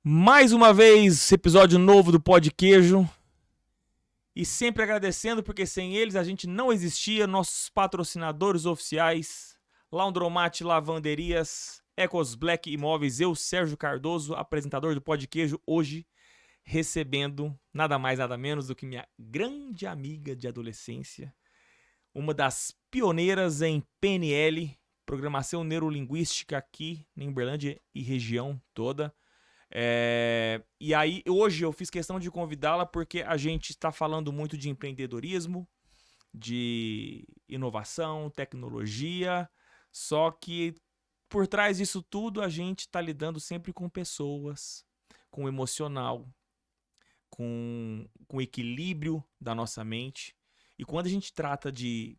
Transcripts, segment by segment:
Mais uma vez, episódio novo do Pod Queijo. E sempre agradecendo, porque sem eles a gente não existia. Nossos patrocinadores oficiais, Laundromat Lavanderias, Ecos Black Imóveis, eu, Sérgio Cardoso, apresentador do Pod Queijo, hoje recebendo nada mais, nada menos do que minha grande amiga de adolescência, uma das pioneiras em PNL, Programação Neurolinguística aqui em Uberlândia e região toda. E aí, hoje eu fiz questão de convidá-la porque a gente está falando muito de empreendedorismo, de inovação, tecnologia, só que por trás disso tudo a gente está lidando sempre com pessoas, com o emocional, com o equilíbrio da nossa mente. E quando a gente trata de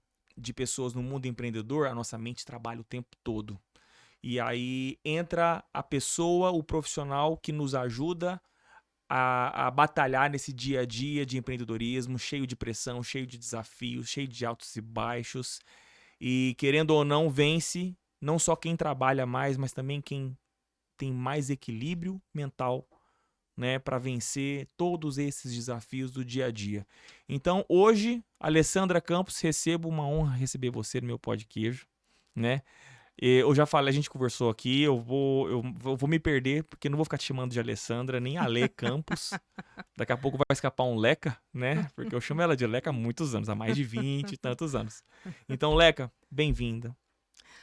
pessoas no mundo empreendedor, a nossa mente trabalha o tempo todo. E aí entra a pessoa, o profissional que nos ajuda a batalhar nesse dia a dia de empreendedorismo, cheio de pressão, cheio de desafios, cheio de altos e baixos. E querendo ou não, vence não só quem trabalha mais, mas também quem tem mais equilíbrio mental, né, para vencer todos esses desafios do dia a dia. Então, hoje, Alessandra Campos, recebo uma honra receber você no meu Pod Queijo, né? Eu já falei, a gente conversou aqui, eu vou me perder, porque não vou ficar te chamando de Alessandra, nem Ale Campos. Daqui a pouco vai escapar um Leca, né? Porque eu chamo ela de Leca há muitos anos, há mais de 20 e tantos anos. Então, Leca, bem-vinda.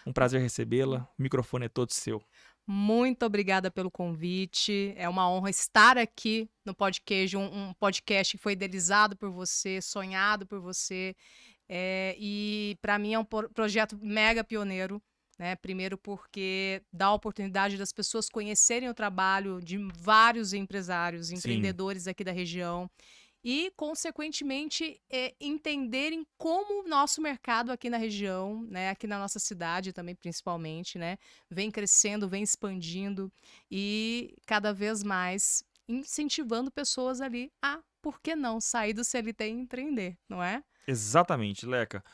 Um prazer recebê-la. O microfone é todo seu. Muito obrigada pelo convite. É uma honra estar aqui no Pod Queijo, um podcast que foi idealizado por você, sonhado por você. E para mim é um projeto mega pioneiro. Né? Primeiro porque dá a oportunidade das pessoas conhecerem o trabalho de vários empresários, empreendedores aqui da região e, consequentemente, entenderem como o nosso mercado aqui na região, né? Aqui na nossa cidade também, principalmente, né? Vem crescendo, vem expandindo e cada vez mais incentivando pessoas ali a, por que não, sair do CLT e empreender, não é? Exatamente, Leca.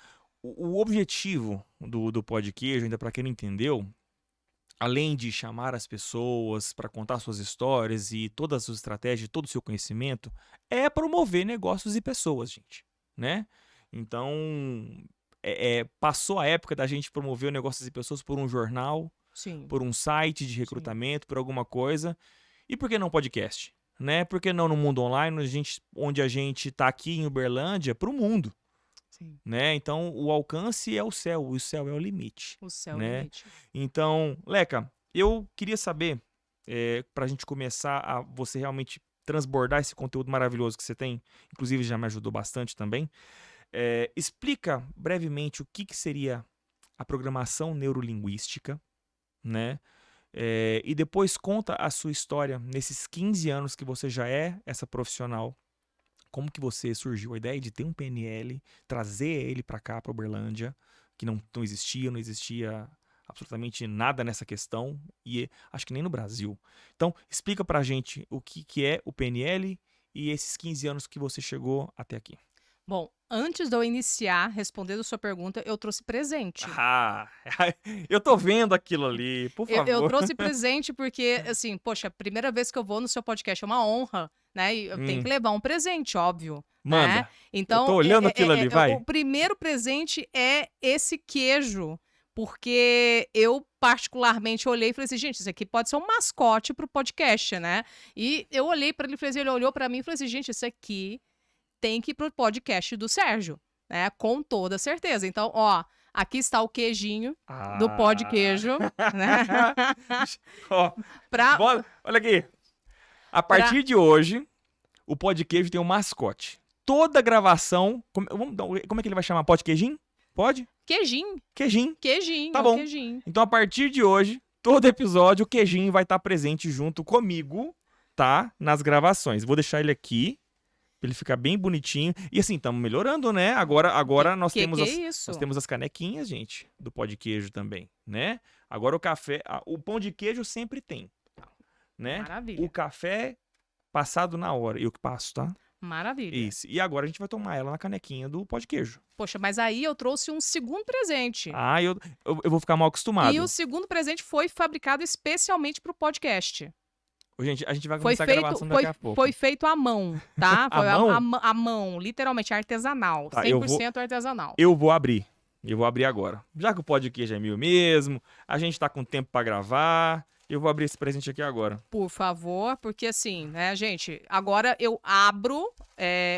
O objetivo do Pod Queijo, ainda para quem não entendeu, além de chamar as pessoas para contar suas histórias e todas as suas estratégias, todo o seu conhecimento, é promover negócios e pessoas, gente, né? Então, passou a época da gente promover negócios e pessoas por um jornal, Sim. por um site de recrutamento, por alguma coisa. E por que não podcast? Né? Por que não no mundo online, onde a gente está aqui em Uberlândia, para o mundo? Sim. Né? Então, o alcance é o céu é o limite. O céu é né? o limite. Então, Leca, eu queria saber, para a gente começar a você realmente transbordar esse conteúdo maravilhoso que você tem, inclusive já me ajudou bastante também, explica brevemente o que seria a programação neurolinguística, né? E depois conta a sua história nesses 15 anos que você já é essa profissional. Como que você surgiu a ideia de ter um PNL, trazer ele para cá, para Uberlândia, que não existia absolutamente nada nessa questão, e acho que nem no Brasil. Então, explica pra gente o que é o PNL e esses 15 anos que você chegou até aqui. Bom, antes de eu iniciar respondendo a sua pergunta, eu trouxe presente. Eu tô vendo aquilo ali, por favor. Eu trouxe presente porque, assim, poxa, a primeira vez que eu vou no seu podcast é uma honra, né? E eu tenho que levar um presente, óbvio. Manda. Né? Então, eu tô olhando aquilo ali, vai. O primeiro presente é esse queijo, porque eu particularmente olhei e falei assim, gente, isso aqui pode ser um mascote pro podcast, né? E eu olhei para ele, ele olhou para mim e falou assim, gente, isso aqui tem que ir pro podcast do Sérgio, né? Com toda certeza. Então, ó, aqui está o queijinho do Pod Queijo, né? Olha aqui. A partir de hoje, o Pod Queijo tem um mascote. Toda gravação... Como é que ele vai chamar? Pod Queijinho? Pode? Queijinho. Queijinho. Tá bom. Queijinho. Então, a partir de hoje, todo episódio, o queijinho vai estar presente junto comigo, tá? Nas gravações. Vou deixar ele aqui, pra ele ficar bem bonitinho. E assim, estamos melhorando, né? Agora nós temos as canequinhas, gente, do Pod Queijo também, né? Agora o café... O pão de queijo sempre tem, né? Maravilha. O café passado na hora. Eu que passo, tá? Maravilha. Isso. E agora a gente vai tomar ela na canequinha do Pod Queijo. Poxa, mas aí eu trouxe um segundo presente. Eu vou ficar mal acostumado. E o segundo presente foi fabricado especialmente pro podcast. Ô, gente, a gente vai Foi começar a feito, gravação daqui a pouco. foi feito à mão, tá? À Foi mão? à mão, literalmente artesanal, Tá, 100% artesanal. Eu vou abrir. Eu vou abrir agora. Já que o podcast é meu mesmo, a gente tá com tempo pra gravar, eu vou abrir esse presente aqui agora. Por favor, porque assim, né, gente, agora eu abro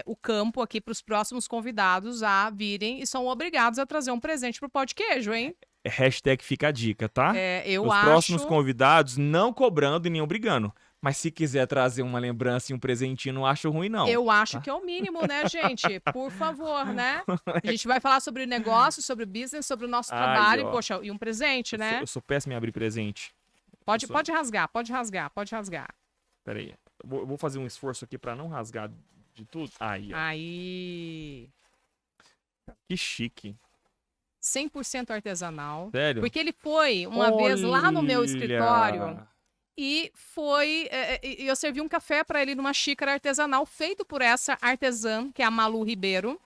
o campo aqui para os próximos convidados a virem e são obrigados a trazer um presente pro Pó de Queijo, hein? Hashtag fica a dica, tá? Eu Os acho... próximos convidados, não cobrando e nem obrigando. Mas se quiser trazer uma lembrança e um presentinho, não acho ruim, não. Eu acho que é o mínimo, né, gente? Por favor, né? A gente vai falar sobre negócio, sobre business, sobre o nosso trabalho, ó. e, poxa, e um presente, né? Eu sou péssimo em abrir presente. Pode rasgar, pode rasgar, pode rasgar. Pera aí. Eu vou fazer um esforço aqui pra não rasgar de tudo. Aí, ó. Aí... Que chique. 100% artesanal. Sério? Porque ele foi uma vez lá no meu escritório... Olha! E eu servi um café para ele numa xícara artesanal, feito por essa artesã, que é a Malu Ribeiro.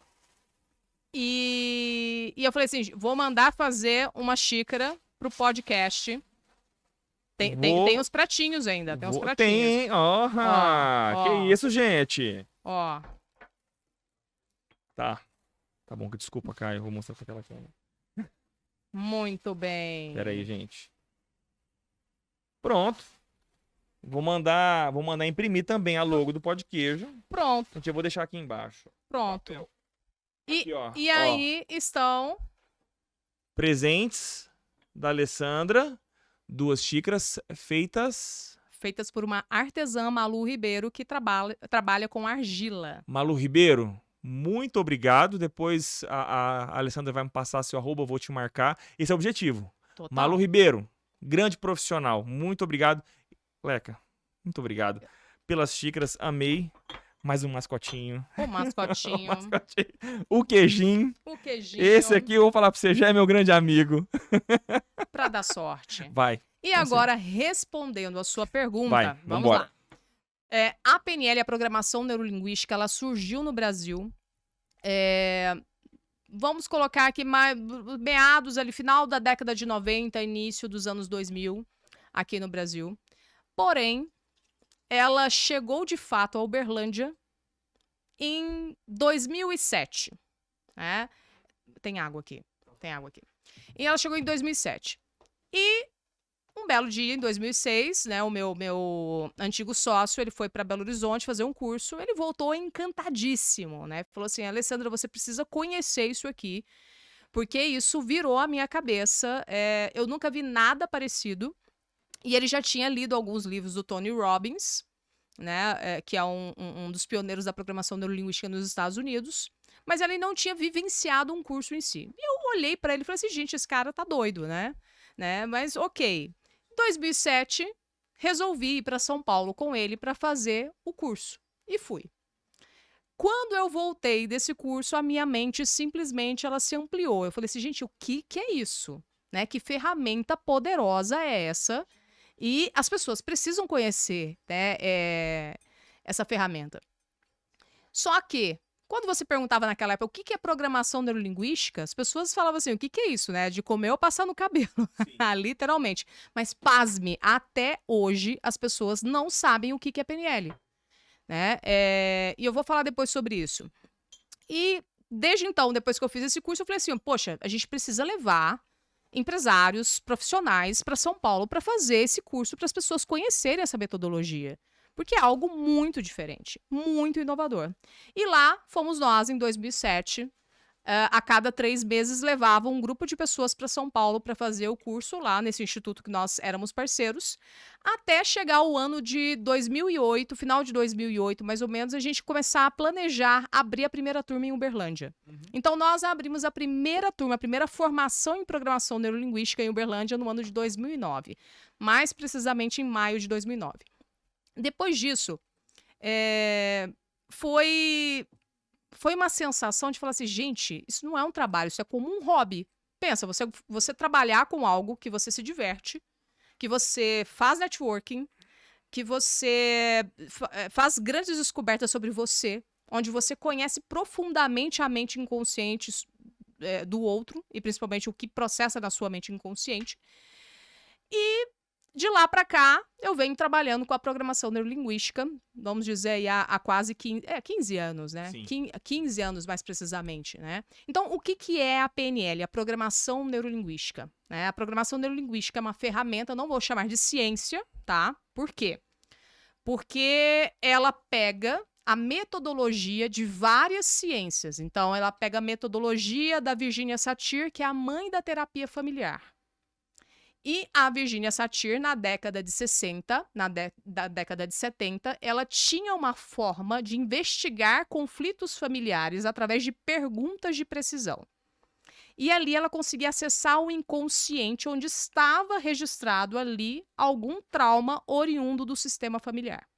E eu falei assim, vou mandar fazer uma xícara pro podcast. Tem os pratinhos ainda, tem os pratinhos. Tem, ó. Que isso, gente? Ó. Tá bom, que desculpa, Caio, eu vou mostrar pra aquela câmera. Muito bem. Pera aí, gente. Pronto. Vou mandar imprimir também a logo do Pó de Queijo. Pronto. Gente, eu vou deixar aqui embaixo. Pronto. Aqui, ó. E aí estão... Presentes da Alessandra. 2 xícaras feitas por uma artesã, Malu Ribeiro, que trabalha com argila. Malu Ribeiro, muito obrigado. Depois a Alessandra vai me passar seu arroba, eu vou te marcar. Esse é o objetivo. Total. Malu Ribeiro, grande profissional. Muito obrigado. Leca, muito obrigado pelas xícaras. Amei. Mais um mascotinho. O mascotinho. O queijinho. O queijinho. Esse aqui eu vou falar pra você, já é meu grande amigo. Pra dar sorte. Vai. E agora, respondendo a sua pergunta, Vai, vamos lá. A PNL, a Programação Neurolinguística, ela surgiu no Brasil. Vamos colocar aqui meados ali, final da década de 90, início dos anos 2000, aqui no Brasil. Porém, ela chegou de fato a Uberlândia em 2007. Né? Tem água aqui. E ela chegou em 2007. E um belo dia, em 2006, né, o meu antigo sócio, ele foi para Belo Horizonte fazer um curso, ele voltou encantadíssimo, né? Falou assim, Alessandra, você precisa conhecer isso aqui, porque isso virou a minha cabeça. Eu nunca vi nada parecido. E ele já tinha lido alguns livros do Tony Robbins, né, que é um dos pioneiros da programação neurolinguística nos Estados Unidos, mas ele não tinha vivenciado um curso em si. E eu olhei para ele e falei assim, gente, esse cara tá doido, né? Mas ok. Em 2007, resolvi ir para São Paulo com ele para fazer o curso. E fui. Quando eu voltei desse curso, a minha mente simplesmente ela se ampliou. Eu falei assim, gente, o que é isso? Né? Que ferramenta poderosa é essa? E as pessoas precisam conhecer, né, essa ferramenta. Só que, quando você perguntava naquela época o que é programação neurolinguística, as pessoas falavam assim, o que é isso, né? De comer ou passar no cabelo, literalmente. Mas, pasme, até hoje as pessoas não sabem o que é PNL. Né? E eu vou falar depois sobre isso. E, desde então, depois que eu fiz esse curso, eu falei assim, poxa, a gente precisa levar empresários profissionais para São Paulo para fazer esse curso para as pessoas conhecerem essa metodologia. Porque é algo muito diferente, muito inovador. E lá fomos nós, em 2007, a cada 3 meses levava um grupo de pessoas para São Paulo para fazer o curso lá nesse instituto que nós éramos parceiros, até chegar o ano de 2008, final de 2008, mais ou menos, a gente começar a planejar abrir a primeira turma em Uberlândia. Então, nós abrimos a primeira turma, a primeira formação em programação neurolinguística em Uberlândia no ano de 2009, mais precisamente em maio de 2009. Depois disso, foi uma sensação de falar assim, gente, isso não é um trabalho, isso é como um hobby. Pensa, você trabalhar com algo que você se diverte, que você faz networking, que você faz grandes descobertas sobre você, onde você conhece profundamente a mente inconsciente do outro, e principalmente o que processa na sua mente inconsciente. E de lá para cá, eu venho trabalhando com a programação neurolinguística, vamos dizer aí há quase 15 anos, né? Sim. 15 anos mais precisamente, né? Então, o que é a PNL? A programação neurolinguística, né? A programação neurolinguística é uma ferramenta, eu não vou chamar de ciência, tá? Por quê? Porque ela pega a metodologia de várias ciências. Então, ela pega a metodologia da Virginia Satir, que é a mãe da terapia familiar. E a Virginia Satir, na década de 60, da década de 70, ela tinha uma forma de investigar conflitos familiares através de perguntas de precisão. E ali ela conseguia acessar o inconsciente, onde estava registrado ali algum trauma oriundo do sistema familiar.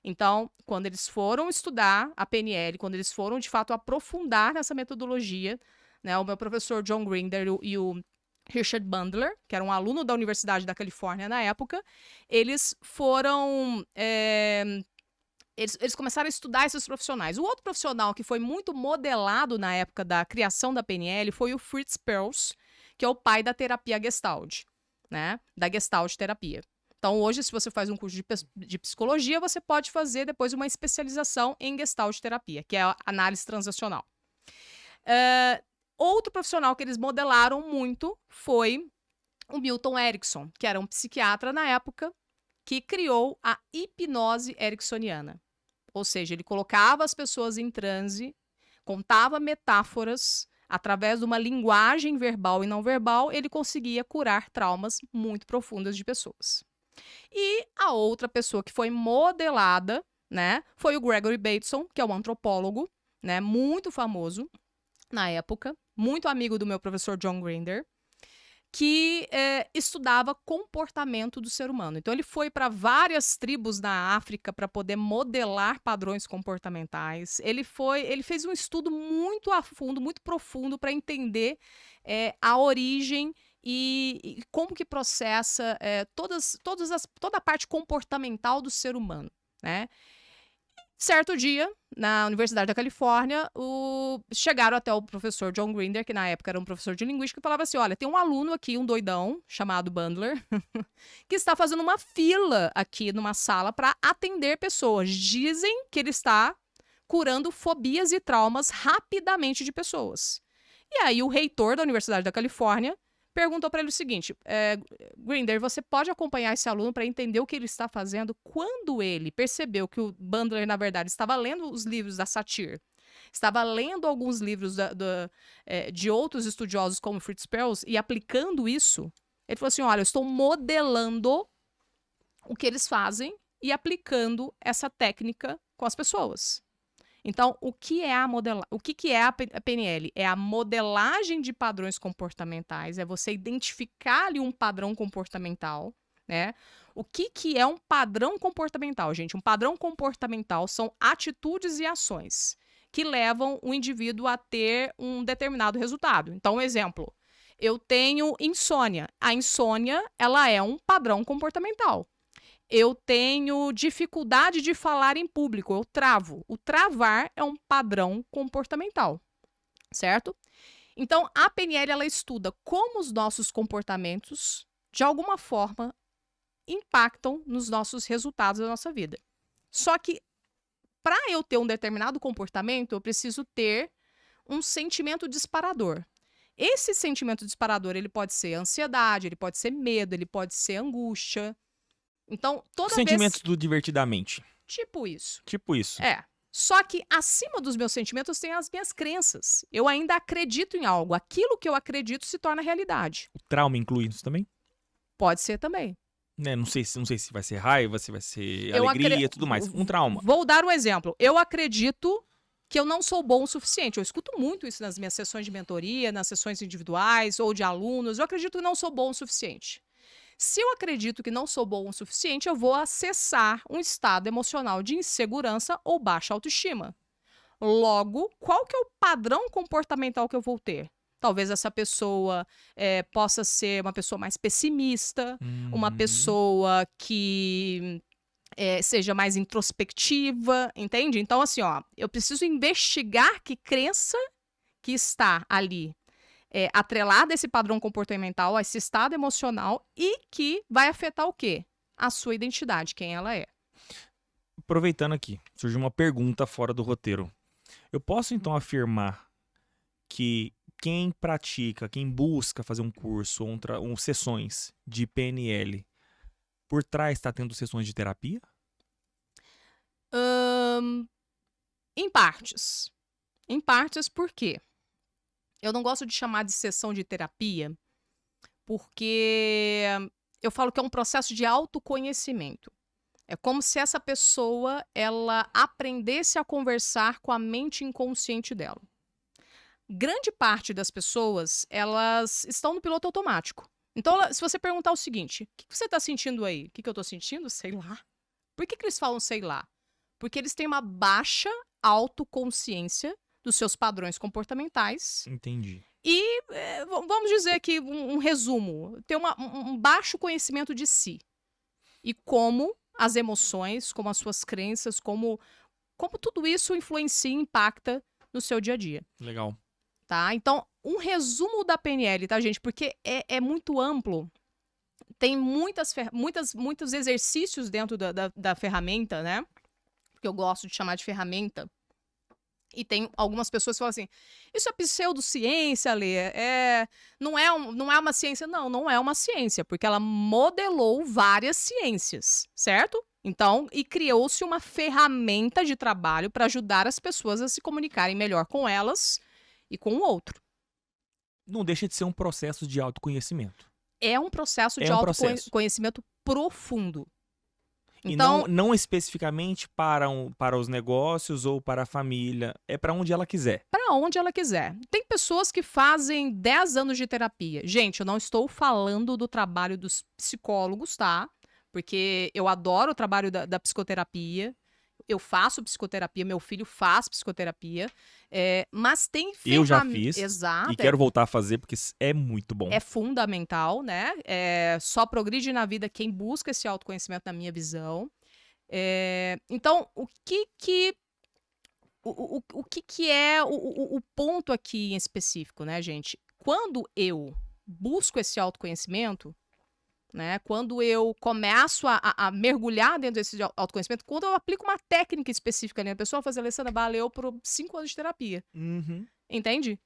Então, quando eles foram estudar a PNL, quando eles foram, de fato, aprofundar nessa metodologia, né, o meu professor John Grinder e o Richard Bandler, que era um aluno da Universidade da Califórnia na época, eles foram... Eles começaram a estudar esses profissionais. O outro profissional que foi muito modelado na época da criação da PNL foi o Fritz Perls, que é o pai da terapia Gestalt, né? Da Gestalt terapia. Então, hoje, se você faz um curso de psicologia, você pode fazer depois uma especialização em Gestalt terapia, que é a análise transacional. Outro profissional que eles modelaram muito foi o Milton Erickson, que era um psiquiatra na época, que criou a hipnose ericksoniana. Ou seja, ele colocava as pessoas em transe, contava metáforas, através de uma linguagem verbal e não verbal, ele conseguia curar traumas muito profundos de pessoas. E a outra pessoa que foi modelada, né, foi o Gregory Bateson, que é um antropólogo, né, muito famoso na época, muito amigo do meu professor John Grinder, que estudava comportamento do ser humano. Então, ele foi para várias tribos na África para poder modelar padrões comportamentais. Ele fez um estudo muito a fundo, muito profundo, para entender a origem e como que processa toda a parte comportamental do ser humano, né? Certo dia, na Universidade da Califórnia, chegaram até o professor John Grinder, que na época era um professor de linguística, e falava assim, olha, tem um aluno aqui, um doidão, chamado Bandler, que está fazendo uma fila aqui numa sala para atender pessoas. Dizem que ele está curando fobias e traumas rapidamente de pessoas. E aí o reitor da Universidade da Califórnia perguntou para ele o seguinte, Grinder, você pode acompanhar esse aluno para entender o que ele está fazendo? Quando ele percebeu que o Bandler, na verdade, estava lendo os livros da Satir, estava lendo alguns livros de outros estudiosos como Fritz Perls e aplicando isso, ele falou assim, olha, eu estou modelando o que eles fazem e aplicando essa técnica com as pessoas. Então, o que é a PNL? É a modelagem de padrões comportamentais, é você identificar ali um padrão comportamental, né? O que é um padrão comportamental, gente? Um padrão comportamental são atitudes e ações que levam o indivíduo a ter um determinado resultado. Então, um exemplo, eu tenho insônia. A insônia, ela é um padrão comportamental. Eu tenho dificuldade de falar em público, eu travo. O travar é um padrão comportamental, certo? Então, a PNL, ela estuda como os nossos comportamentos, de alguma forma, impactam nos nossos resultados da nossa vida. Só que, para eu ter um determinado comportamento, eu preciso ter um sentimento disparador. Esse sentimento disparador, ele pode ser ansiedade, ele pode ser medo, ele pode ser angústia. Então, Sentimentos do divertidamente. Tipo isso. Tipo isso. Só que acima dos meus sentimentos tem as minhas crenças. Eu ainda acredito em algo. Aquilo que eu acredito se torna realidade. O trauma inclui isso também? Pode ser também. Não sei se vai ser raiva, se vai ser alegria e tudo mais. Um trauma. Vou dar um exemplo. Eu acredito que eu não sou bom o suficiente. Eu escuto muito isso nas minhas sessões de mentoria, nas sessões individuais ou de alunos. Eu acredito que não sou bom o suficiente. Se eu acredito que não sou bom o suficiente, eu vou acessar um estado emocional de insegurança ou baixa autoestima. Logo, qual que é o padrão comportamental que eu vou ter? Talvez essa pessoa possa ser uma pessoa mais pessimista, uma pessoa que seja mais introspectiva, entende? Então, assim, ó, eu preciso investigar que crença que está ali atrelada a esse padrão comportamental, a esse estado emocional e que vai afetar o quê? A sua identidade, quem ela é. Aproveitando aqui, surgiu uma pergunta fora do roteiro. Eu posso então afirmar que quem pratica, quem busca fazer um curso ou sessões de PNL, por trás está tendo sessões de terapia? Em partes. Em partes, por quê? Eu não gosto de chamar de sessão de terapia, porque eu falo que é um processo de autoconhecimento. É como se essa pessoa, ela aprendesse a conversar com a mente inconsciente dela. Grande parte das pessoas, elas estão no piloto automático. Então, se você perguntar o seguinte, o que você está sentindo aí? O que eu estou sentindo? Sei lá. Por que eles falam sei lá? Porque eles têm uma baixa autoconsciência dos seus padrões comportamentais. Entendi. E, vamos dizer aqui um resumo, ter um baixo conhecimento de si. E como as emoções, como as suas crenças, como tudo isso influencia e impacta no seu dia a dia. Legal. Tá? Então, um resumo da PNL, tá, gente? Porque é muito amplo. Tem muitos exercícios dentro da ferramenta, né? Que eu gosto de chamar de ferramenta. E tem algumas pessoas que falam assim, isso é pseudociência, Lê, não é uma ciência. Não é uma ciência, porque ela modelou várias ciências, certo? Então, e criou-se uma ferramenta de trabalho para ajudar as pessoas a se comunicarem melhor com elas e com o outro. Não deixa de ser um processo de autoconhecimento. É um processo de autoconhecimento profundo. Então, e não especificamente para os negócios ou para a família, é para onde ela quiser. Para onde ela quiser. Tem pessoas que fazem 10 anos de terapia. Gente, eu não estou falando do trabalho dos psicólogos, tá? Porque eu adoro o trabalho da psicoterapia. Eu faço psicoterapia, meu filho faz psicoterapia. Mas tem ferramentas. Eu já fiz. Exato. E quero voltar a fazer porque é muito bom. É fundamental, né? Só progride na vida quem busca esse autoconhecimento, na minha visão. Então, o que é o ponto aqui em específico, né, gente? Quando eu busco esse autoconhecimento, né, quando eu começo a mergulhar dentro desse autoconhecimento, quando eu aplico uma técnica específica ali, a pessoa fala, Alessandra, valeu por 5 anos de terapia. Uhum. Entende?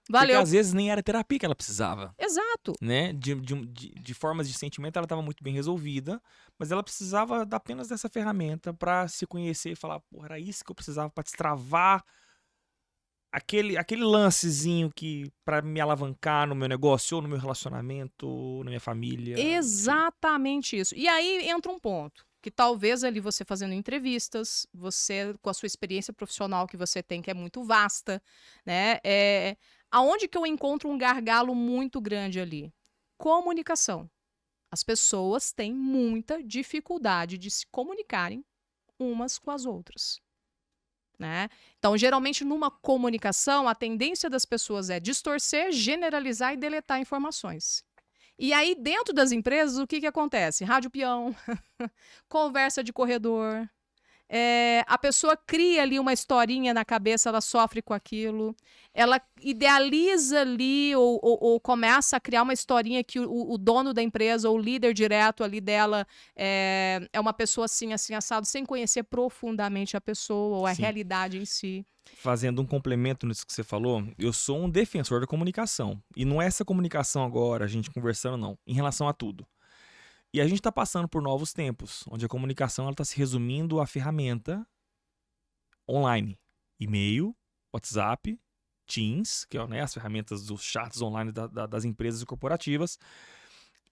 Valeu. Porque às vezes nem era terapia que ela precisava. Exato. Né? De formas de sentimento ela estava muito bem resolvida, mas ela precisava apenas dessa ferramenta para se conhecer e falar, pô, era isso que eu precisava para destravar aquele lancezinho que para me alavancar no meu negócio, ou no meu relacionamento, na minha família. Exatamente isso. E aí entra um ponto, que talvez ali você fazendo entrevistas, você com a sua experiência profissional que você tem, que é muito vasta, né? Aonde que eu encontro um gargalo muito grande ali? Comunicação. As pessoas têm muita dificuldade de se comunicarem umas com as outras. Né? Então, geralmente, numa comunicação, a tendência das pessoas é distorcer, generalizar e deletar informações. E aí, dentro das empresas, o que acontece? Rádio peão, conversa de corredor. A pessoa cria ali uma historinha na cabeça, ela sofre com aquilo, ela idealiza ali ou começa a criar uma historinha que o dono da empresa ou o líder direto ali dela é uma pessoa assim, assado, sem conhecer profundamente a pessoa ou a realidade em si. Fazendo um complemento nisso que você falou, eu sou um defensor da comunicação. E não é essa comunicação agora, a gente conversando, não, em relação a tudo. E a gente está passando por novos tempos, onde a comunicação está se resumindo à ferramenta online. E-mail, WhatsApp, Teams, que é as ferramentas dos chats online das empresas e corporativas.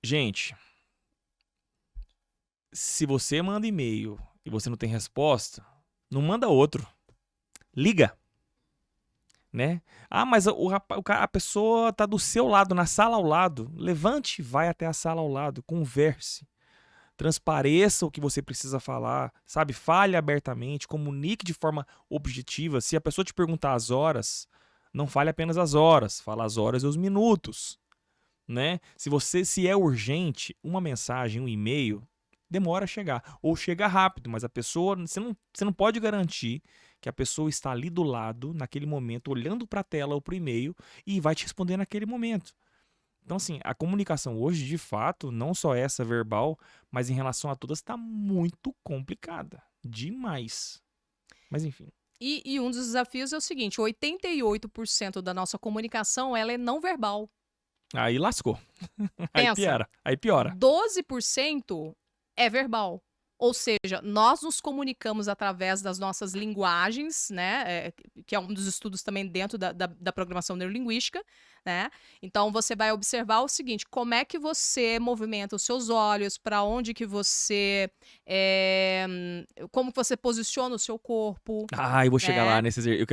Gente, se você manda e-mail e você não tem resposta, não manda outro. Liga. Né? Mas a pessoa está do seu lado, na sala ao lado. Levante e vai até a sala ao lado. Converse. Transpareça o que você precisa falar. Sabe? Fale abertamente. Comunique de forma objetiva. Se a pessoa te perguntar as horas, não fale apenas as horas. Fala as horas e os minutos. Né? Se é urgente, uma mensagem, um e-mail, demora a chegar. Ou chega rápido, mas a pessoa, você não pode garantir que a pessoa está ali do lado, naquele momento, olhando para a tela ou para o e-mail e vai te responder naquele momento. Então, assim, a comunicação hoje, de fato, não só essa verbal, mas em relação a todas, está muito complicada. Demais. Mas, enfim. E um dos desafios é o seguinte, 88% da nossa comunicação, ela é não verbal. Aí lascou. Aí Pensa. piora. 12% é verbal. Ou seja, nós nos comunicamos através das nossas linguagens, né? Que é um dos estudos também dentro da programação neurolinguística, né? Então, você vai observar o seguinte, como é que você movimenta os seus olhos, para onde que você... como que você posiciona o seu corpo. Eu vou chegar lá nesse exercício.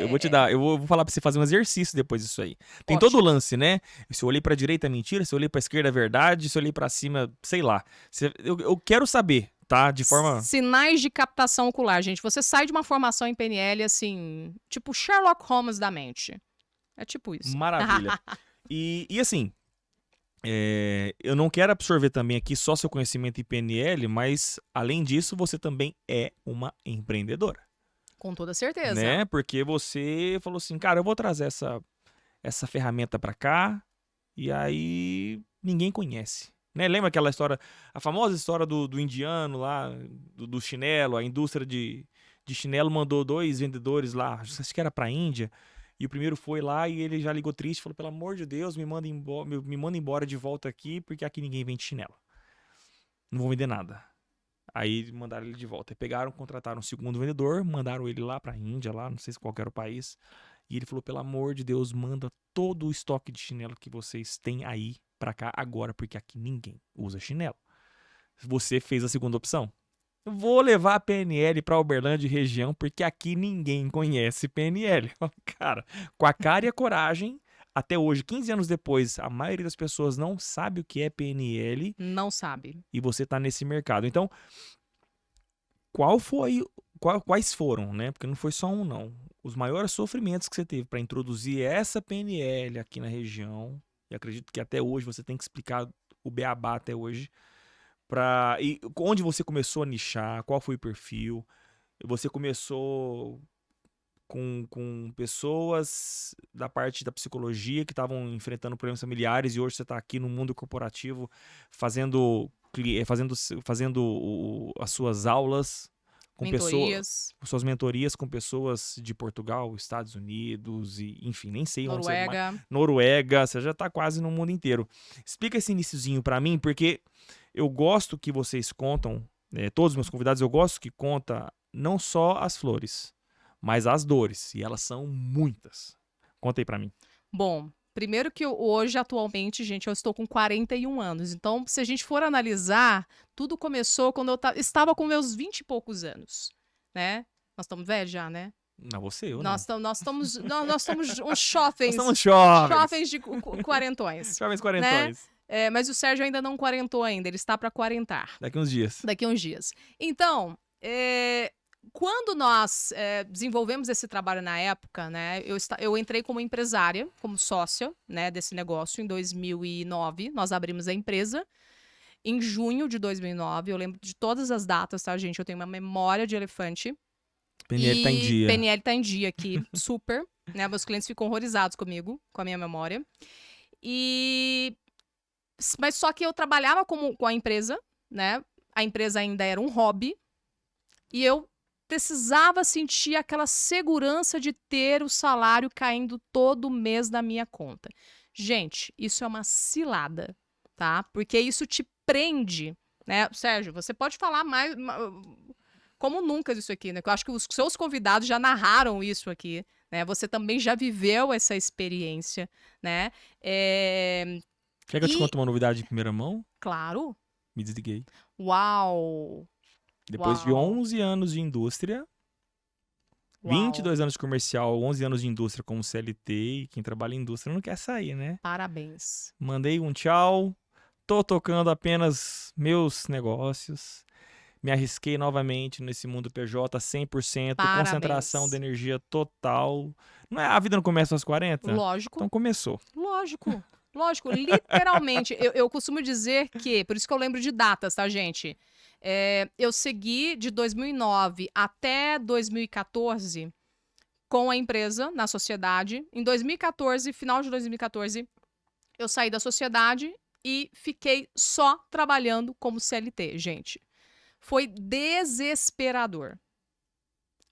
Eu vou te dar, eu vou falar pra você fazer um exercício depois disso aí. Tem todo o lance, né? Se eu olhei pra direita, é mentira. Se eu olhei pra esquerda, é verdade. Se eu olhei pra cima, sei lá. Eu quero saber, tá? De forma... Sinais de captação ocular, gente. Você sai de uma formação em PNL, assim, tipo Sherlock Holmes da mente. É tipo isso. Maravilha. E assim, eu não quero absorver também aqui só seu conhecimento em PNL, mas, além disso, você também é uma empreendedora. Com toda certeza. Né? Porque você falou assim, cara, eu vou trazer essa ferramenta pra cá, e aí ninguém conhece. Né? Lembra aquela história, a famosa história do indiano lá, do chinelo, a indústria de chinelo mandou 2 vendedores lá, acho que era pra Índia, e o primeiro foi lá e ele já ligou triste, falou, pelo amor de Deus, me manda embora de volta aqui, porque aqui ninguém vende chinelo. Não vou vender nada. Aí mandaram ele de volta. Aí pegaram, contrataram um segundo vendedor, mandaram ele lá pra Índia, lá, não sei se qual era o país, e ele falou, pelo amor de Deus, manda todo o estoque de chinelo que vocês têm aí pra cá agora, porque aqui ninguém usa chinelo. Você fez a segunda opção. Vou levar a PNL pra Uberlândia e região, porque aqui ninguém conhece PNL. Cara, com a cara e a coragem, até hoje, 15 anos depois, a maioria das pessoas não sabe o que é PNL. Não sabe. E você tá nesse mercado. Então, quais foram, né? Porque não foi só um, não. Os maiores sofrimentos que você teve para introduzir essa PNL aqui na região, e acredito que até hoje você tem que explicar o beabá até hoje, e onde você começou a nichar, qual foi o perfil, você começou com pessoas da parte da psicologia que estavam enfrentando problemas familiares e hoje você está aqui no mundo corporativo fazendo as suas aulas com mentorias. suas mentorias com pessoas de Portugal, Estados Unidos e enfim, nem sei onde Noruega, você já está quase no mundo inteiro. Explica esse iniciozinho para mim, porque eu gosto que vocês contam, todos os meus convidados eu gosto que conta não só as flores, mas as dores, e elas são muitas. Conta aí pra mim. Bom, primeiro que hoje, atualmente, gente, eu estou com 41 anos. Então, se a gente for analisar, tudo começou quando eu estava com meus 20 e poucos anos, né? Nós estamos velhos já, né? Não, você, eu nós não. Nós somos uns jovens. Nós somos jovens. Jovens de quarentões. Jovens quarentões. Né? Mas o Sérgio ainda não quarentou ainda, ele está para quarentar. Daqui uns dias. Então, quando nós desenvolvemos esse trabalho na época, né, eu entrei como empresária, como sócia, né, desse negócio em 2009. Nós abrimos a empresa em junho de 2009. Eu lembro de todas as datas, tá, gente? Eu tenho uma memória de elefante. PNL tá em dia. PNL tá em dia aqui, super. Né, meus clientes ficam horrorizados comigo, com a minha memória. Mas só que eu trabalhava com a empresa, né? A empresa ainda era um hobby. E eu precisava sentir aquela segurança de ter o salário caindo todo mês na minha conta. Gente, isso é uma cilada, tá? Porque isso te prende, né? Sérgio, você pode falar mais como nunca disso aqui, né? Eu acho que os seus convidados já narraram isso aqui, né? Você também já viveu essa experiência, né? Quer que eu te conte uma novidade de primeira mão? Claro. Me desliguei. Uau! Depois de 11 anos de indústria, 22 anos de comercial, 11 anos de indústria como CLT, e quem trabalha em indústria não quer sair, né? Parabéns. Mandei um tchau, tô tocando apenas meus negócios, me arrisquei novamente nesse mundo PJ 100%, Parabéns. Concentração de energia total. A vida não começa aos 40? Lógico. Então começou. Lógico. Lógico, literalmente. Eu costumo dizer que, por isso que eu lembro de datas, tá, gente? Eu segui de 2009 até 2014 com a empresa na sociedade. Em 2014, final de 2014, eu saí da sociedade e fiquei só trabalhando como CLT, gente. Foi desesperador.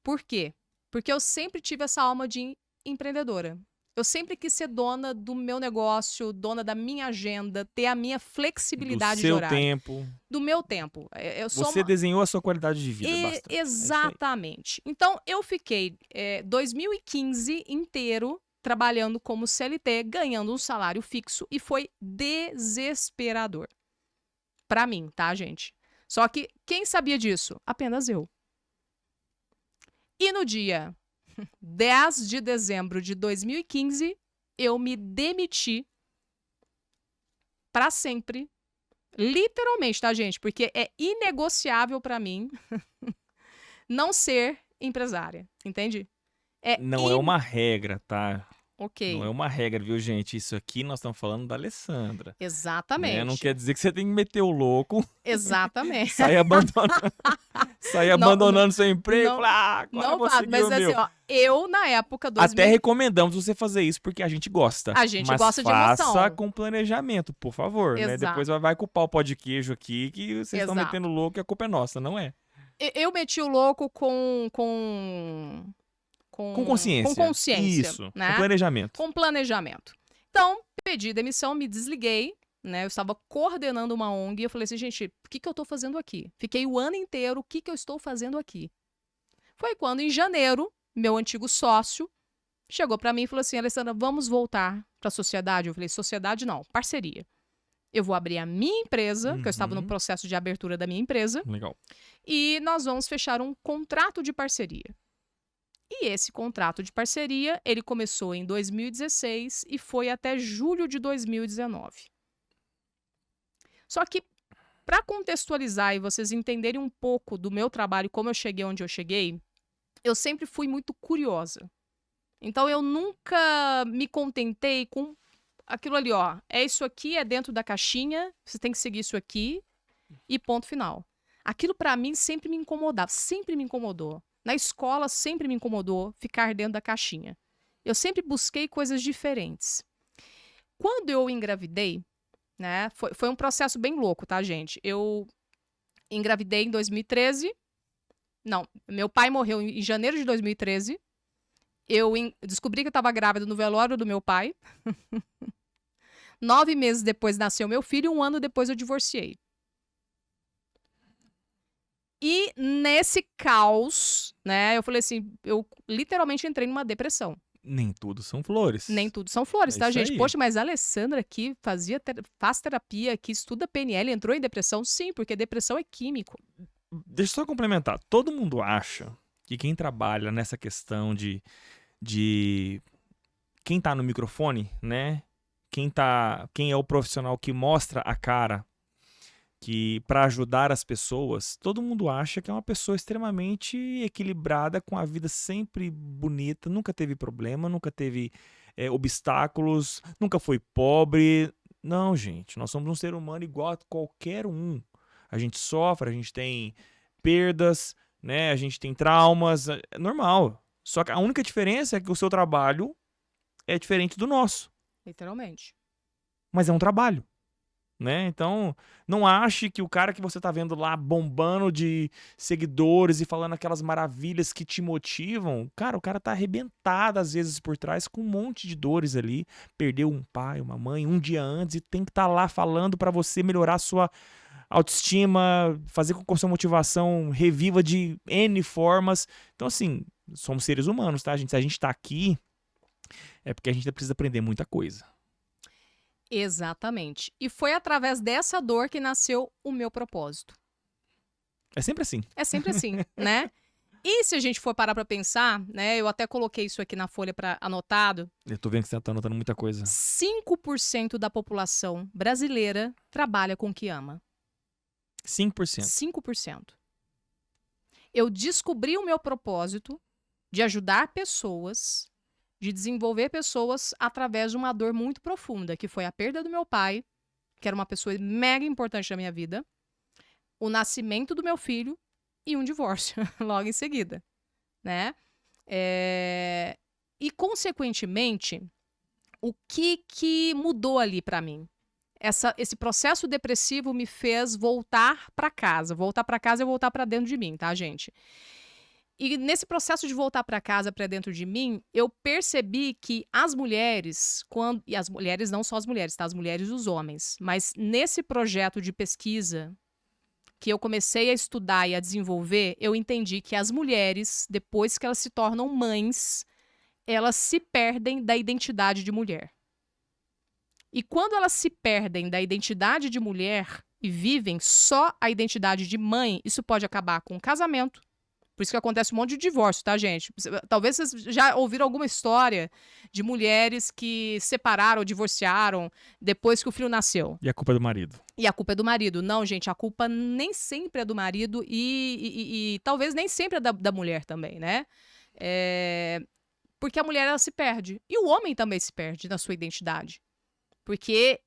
Por quê? Porque eu sempre tive essa alma de empreendedora. Eu sempre quis ser dona do meu negócio, dona da minha agenda, ter a minha Do flexibilidade de seu horário. tempo. Do meu tempo. Eu sou Você desenhou a sua qualidade de vida, bastante. É isso aí. Exatamente. Então, eu fiquei 2015 inteiro trabalhando como CLT, ganhando um salário fixo, e foi desesperador. Pra mim, tá, gente? Só que quem sabia disso? Apenas eu. E no dia 10 de dezembro de 2015, eu me demiti pra sempre. Literalmente, tá, gente? Porque é inegociável pra mim não ser empresária, entende? Não é uma regra, tá? Ok, Não é uma regra, viu, gente? Isso aqui nós estamos falando da Alessandra. Né? Não exatamente. quer dizer que você tem que meter o louco, Exatamente. sair abandonando seu emprego, não- falar, agora eu Não vou faço, seguir mas o assim, meu. ó, eu na época, Até recomendamos você fazer isso porque a gente gosta. A gente mas gosta de faça emoção. com planejamento, por favor, né? Exato. Depois vai culpar o pó de queijo aqui que vocês estão Exato. metendo louco e a culpa é nossa, não é? Eu meti o louco com consciência. Com consciência, Isso, né? com planejamento. Com planejamento. Então, pedi demissão, me desliguei, né? Eu estava coordenando uma ONG e eu falei assim, gente, o que eu estou fazendo aqui? Fiquei o ano inteiro, o que eu estou fazendo aqui? Foi quando, em janeiro, meu antigo sócio chegou para mim e falou assim, Alessandra, vamos voltar para a sociedade? Eu falei, sociedade não, parceria. Eu vou abrir a minha empresa, que eu estava no processo de abertura da minha empresa. Legal. E nós vamos fechar um contrato de parceria. E esse contrato de parceria, ele começou em 2016 e foi até julho de 2019. Só que, para contextualizar e vocês entenderem um pouco do meu trabalho, como eu cheguei onde eu cheguei, eu sempre fui muito curiosa. Então, eu nunca me contentei com aquilo ali, ó. É isso aqui, é dentro da caixinha, você tem que seguir isso aqui e ponto final. Aquilo, para mim, sempre me incomodava, sempre me incomodou. Na escola, sempre me incomodou ficar dentro da caixinha. Eu sempre busquei coisas diferentes. Quando eu engravidei, né, foi um processo bem louco, tá, gente? Eu engravidei em 2013. Não, meu pai morreu em janeiro de 2013. Eu descobri que eu estava grávida no velório do meu pai. 9 meses depois nasceu meu filho e 1 ano depois eu divorciei. E nesse caos, né, eu falei assim, eu literalmente entrei numa depressão. Nem tudo são flores. Nem tudo são flores, É tá, isso gente? aí. Poxa, mas a Alessandra aqui faz terapia, que estuda PNL, entrou em depressão? Sim, porque depressão é químico. Deixa eu só complementar. Todo mundo acha que quem trabalha nessa questão de quem tá no microfone, né? Quem é o profissional que mostra a cara que para ajudar as pessoas, todo mundo acha que é uma pessoa extremamente equilibrada, com a vida sempre bonita, nunca teve problema, nunca teve obstáculos, nunca foi pobre. Não, gente, nós somos um ser humano igual a qualquer um. A gente sofre, a gente tem perdas, né? A gente tem traumas, é normal. Só que a única diferença é que o seu trabalho é diferente do nosso. Literalmente. Mas é um trabalho, né? Então, não ache que o cara que você tá vendo lá bombando de seguidores e falando aquelas maravilhas que te motivam, cara, o cara tá arrebentado às vezes por trás com um monte de dores ali, perdeu um pai, uma mãe, um dia antes e tem que estar lá falando pra você melhorar a sua autoestima, fazer com que a sua motivação reviva de N formas. Então, assim, somos seres humanos, tá, gente? Se a gente tá aqui, é porque a gente precisa aprender muita coisa. Exatamente. E foi através dessa dor que nasceu o meu propósito. É sempre assim. É sempre assim, né? E se a gente for parar pra pensar, né? Eu até coloquei isso aqui na folha para anotado. Eu tô vendo que você tá anotando muita coisa. 5% da população brasileira trabalha com o que ama. 5%. 5%. Eu descobri o meu propósito de ajudar pessoas, de desenvolver pessoas através de uma dor muito profunda, que foi a perda do meu pai, que era uma pessoa mega importante na minha vida, o nascimento do meu filho e um divórcio logo em seguida, né? E, consequentemente, o que mudou ali para mim? Esse processo depressivo me fez voltar para casa. Voltar para casa é voltar para dentro de mim, tá, gente? E nesse processo de voltar para casa, para dentro de mim, eu percebi que as mulheres, e as mulheres, não só as mulheres, tá? As mulheres e os homens, mas nesse projeto de pesquisa que eu comecei a estudar e a desenvolver, eu entendi que as mulheres, depois que elas se tornam mães, elas se perdem da identidade de mulher. E quando elas se perdem da identidade de mulher e vivem só a identidade de mãe, isso pode acabar com o casamento. Por isso que acontece um monte de divórcio, tá, gente? Talvez vocês já ouviram alguma história de mulheres que separaram ou divorciaram depois que o filho nasceu. E a culpa é do marido. E a culpa é do marido. Não, gente, a culpa nem sempre é do marido e talvez nem sempre é da mulher também, né? Porque a mulher, ela se perde. E o homem também se perde na sua identidade. Porque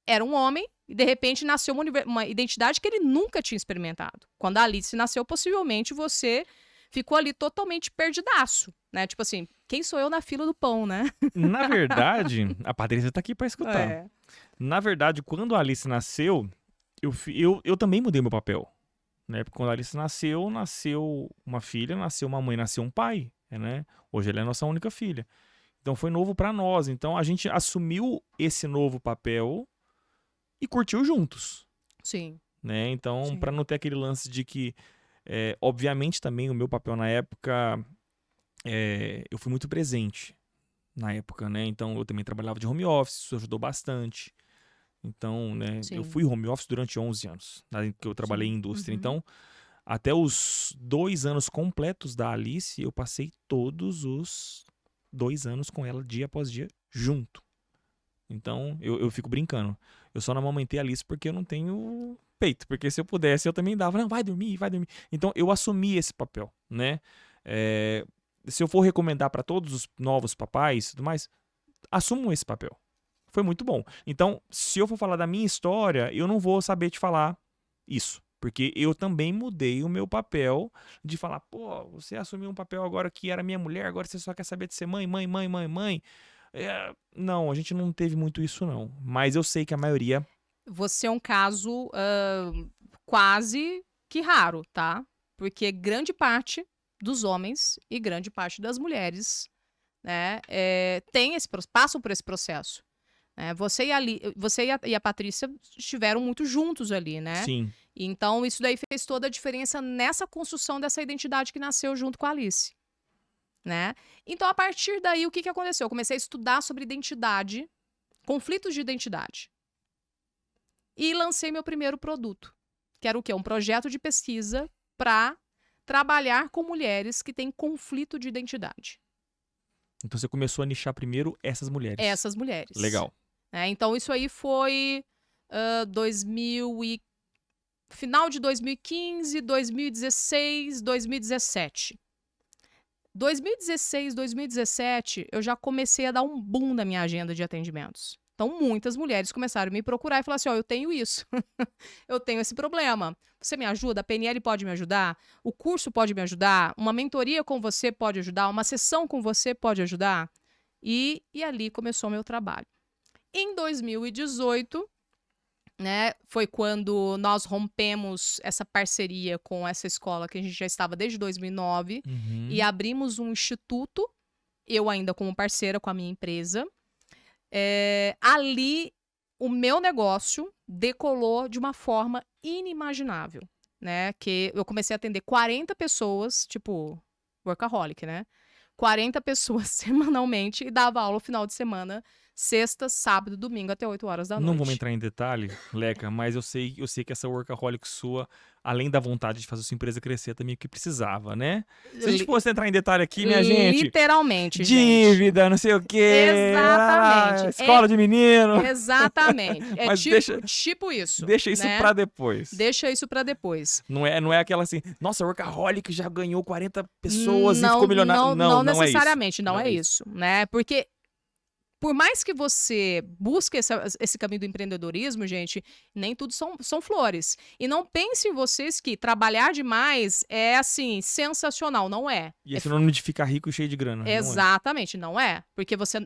era um homem e, de repente, nasceu uma identidade que ele nunca tinha experimentado. Quando a Alice nasceu, possivelmente você ficou ali totalmente perdidaço, né? Tipo assim, quem sou eu na fila do pão, né? Na verdade, a Patrícia tá aqui pra escutar. Na verdade, quando a Alice nasceu, eu também mudei meu papel. Né? Porque quando a Alice nasceu uma filha, nasceu uma mãe, nasceu um pai. Né? Hoje ela é a nossa única filha. Então foi novo pra nós. Então a gente assumiu esse novo papel e curtiu juntos. Sim. Né? Então, pra não ter aquele lance de que, obviamente também o meu papel na época, eu fui muito presente na época, né? Então eu também trabalhava de home office, isso ajudou bastante. Então, né, eu fui home office durante 11 anos, que eu trabalhei em indústria. Então, até os 2 anos completos da Alice, eu passei todos os 2 anos com ela, dia após dia, junto. Então, eu fico brincando. Eu só não amamentei a Alice porque eu não tenho peito. Porque se eu pudesse, eu também dava. Não, vai dormir, vai dormir. Então, eu assumi esse papel, né? Se eu for recomendar para todos os novos papais e tudo mais, assumam esse papel. Foi muito bom. Então, se eu for falar da minha história, eu não vou saber te falar isso. Porque eu também mudei o meu papel de falar, pô, você assumiu um papel agora que era minha mulher, agora você só quer saber de ser mãe. Não, a gente não teve muito isso, não. Mas eu sei que a maioria... Você é um caso quase que raro, tá? Porque grande parte dos homens e grande parte das mulheres, né, passam por esse processo. Você e a Patrícia estiveram muito juntos ali, né? Sim. Então, isso daí fez toda a diferença nessa construção dessa identidade que nasceu junto com a Alice, né? Então, a partir daí, o que aconteceu? Eu comecei a estudar sobre identidade, conflitos de identidade. E lancei meu primeiro produto, que era o quê? Um projeto de pesquisa para trabalhar com mulheres que têm conflito de identidade. Então, você começou a nichar primeiro essas mulheres. Essas mulheres. Legal. Então, isso aí foi final de 2015, 2016, 2017. 2016, 2017, eu já comecei a dar um boom na minha agenda de atendimentos. Então, muitas mulheres começaram a me procurar e falaram assim, eu tenho isso, eu tenho esse problema. Você me ajuda? A PNL pode me ajudar? O curso pode me ajudar? Uma mentoria com você pode ajudar? Uma sessão com você pode ajudar? E ali começou o meu trabalho. Em 2018, né, foi quando nós rompemos essa parceria com essa escola que a gente já estava desde 2009 e abrimos um instituto, eu ainda como parceira com a minha empresa. Ali, o meu negócio decolou de uma forma inimaginável, né, que eu comecei a atender 40 pessoas, tipo workaholic, né, 40 pessoas semanalmente e dava aula no final de semana Sexta, sábado, domingo, até 8 horas da noite. Não vamos entrar em detalhe, Leca, mas eu sei que essa workaholic sua, além da vontade de fazer sua empresa crescer, também é o que precisava, né? Se a gente fosse entrar em detalhe aqui, minha gente... Literalmente, Dívida, não sei o quê. Exatamente. Escola de menino. Exatamente. É Mas tipo isso. Deixa isso né? pra depois. Deixa isso pra depois. Não é aquela assim, nossa, workaholic já ganhou 40 pessoas e ficou milionário. Não necessariamente, não é isso, né? Porque por mais que você busque esse caminho do empreendedorismo, gente, nem tudo são flores. E não pensem vocês que trabalhar demais é, assim, sensacional. Não é. E é sinônimo de ficar rico e cheio de grana. Exatamente, não é. Porque você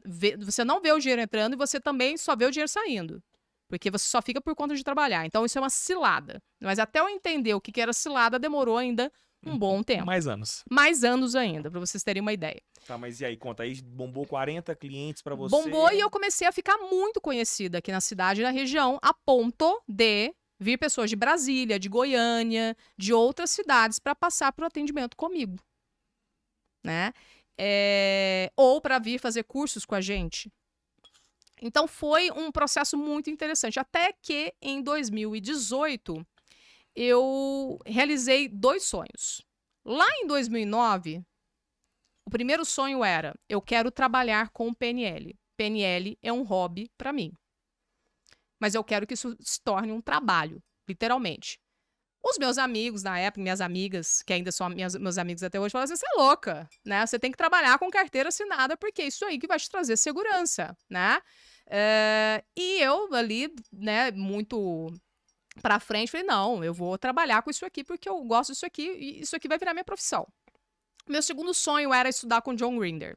não vê o dinheiro entrando e você também só vê o dinheiro saindo. Porque você só fica por conta de trabalhar. Então, isso é uma cilada. Mas até eu entender o que era cilada, demorou ainda um bom tempo. Mais anos. Mais anos ainda, pra vocês terem uma ideia. Tá, mas e aí, conta aí, bombou 40 clientes pra você? Bombou e eu comecei a ficar muito conhecida aqui na cidade e na região, a ponto de vir pessoas de Brasília, de Goiânia, de outras cidades para passar pro atendimento comigo, né? Ou para vir fazer cursos com a gente. Então foi um processo muito interessante, até que em 2018 eu realizei 2 sonhos. Lá em 2009, o primeiro sonho era, eu quero trabalhar com PNL. PNL é um hobby para mim. Mas eu quero que isso se torne um trabalho, literalmente. Os meus amigos, na época, minhas amigas, que ainda são meus amigos até hoje, falaram assim, você é louca, né? Você tem que trabalhar com carteira assinada, porque é isso aí que vai te trazer segurança, né? E eu ali, né, muito pra frente, falei, não, eu vou trabalhar com isso aqui porque eu gosto disso aqui e isso aqui vai virar minha profissão. Meu segundo sonho era estudar com John Grinder,